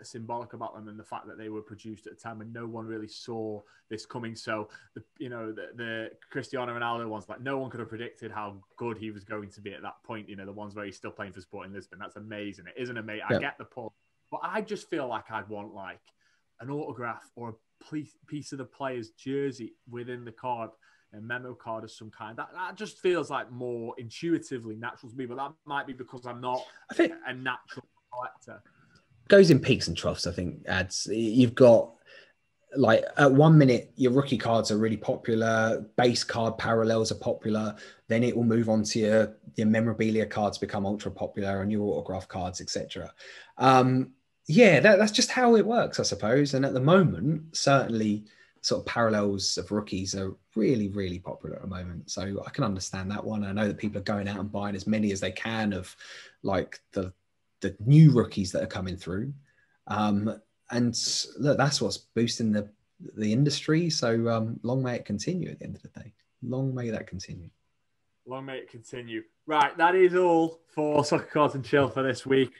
symbolic about them, and the fact that they were produced at a time when no one really saw this coming. So the Cristiano Ronaldo ones, like, no one could have predicted how good he was going to be at that point. The ones where he's still playing for Sporting Lisbon, that's amazing. It isn't amazing. I get the pull, but I just feel like I'd want like an autograph or a piece of the player's jersey within the card, a memo card of some kind. That just feels like more intuitively natural to me, but that might be because I'm not a natural collector. Goes in peaks and troughs, I think, ads. You've got, like, at 1 minute, your rookie cards are really popular, base card parallels are popular, then it will move on to your memorabilia cards become ultra popular, and your autograph cards, etc. That's just how it works, I suppose. And at the moment, certainly sort of parallels of rookies are really, really popular at the moment. So I can understand that one. I know that people are going out and buying as many as they can of like the new rookies that are coming through. And look, that's what's boosting the industry. So long may it continue at the end of the day. Long may that continue. Long may it continue. Right, that is all for Soccer Cards and Chill for this week.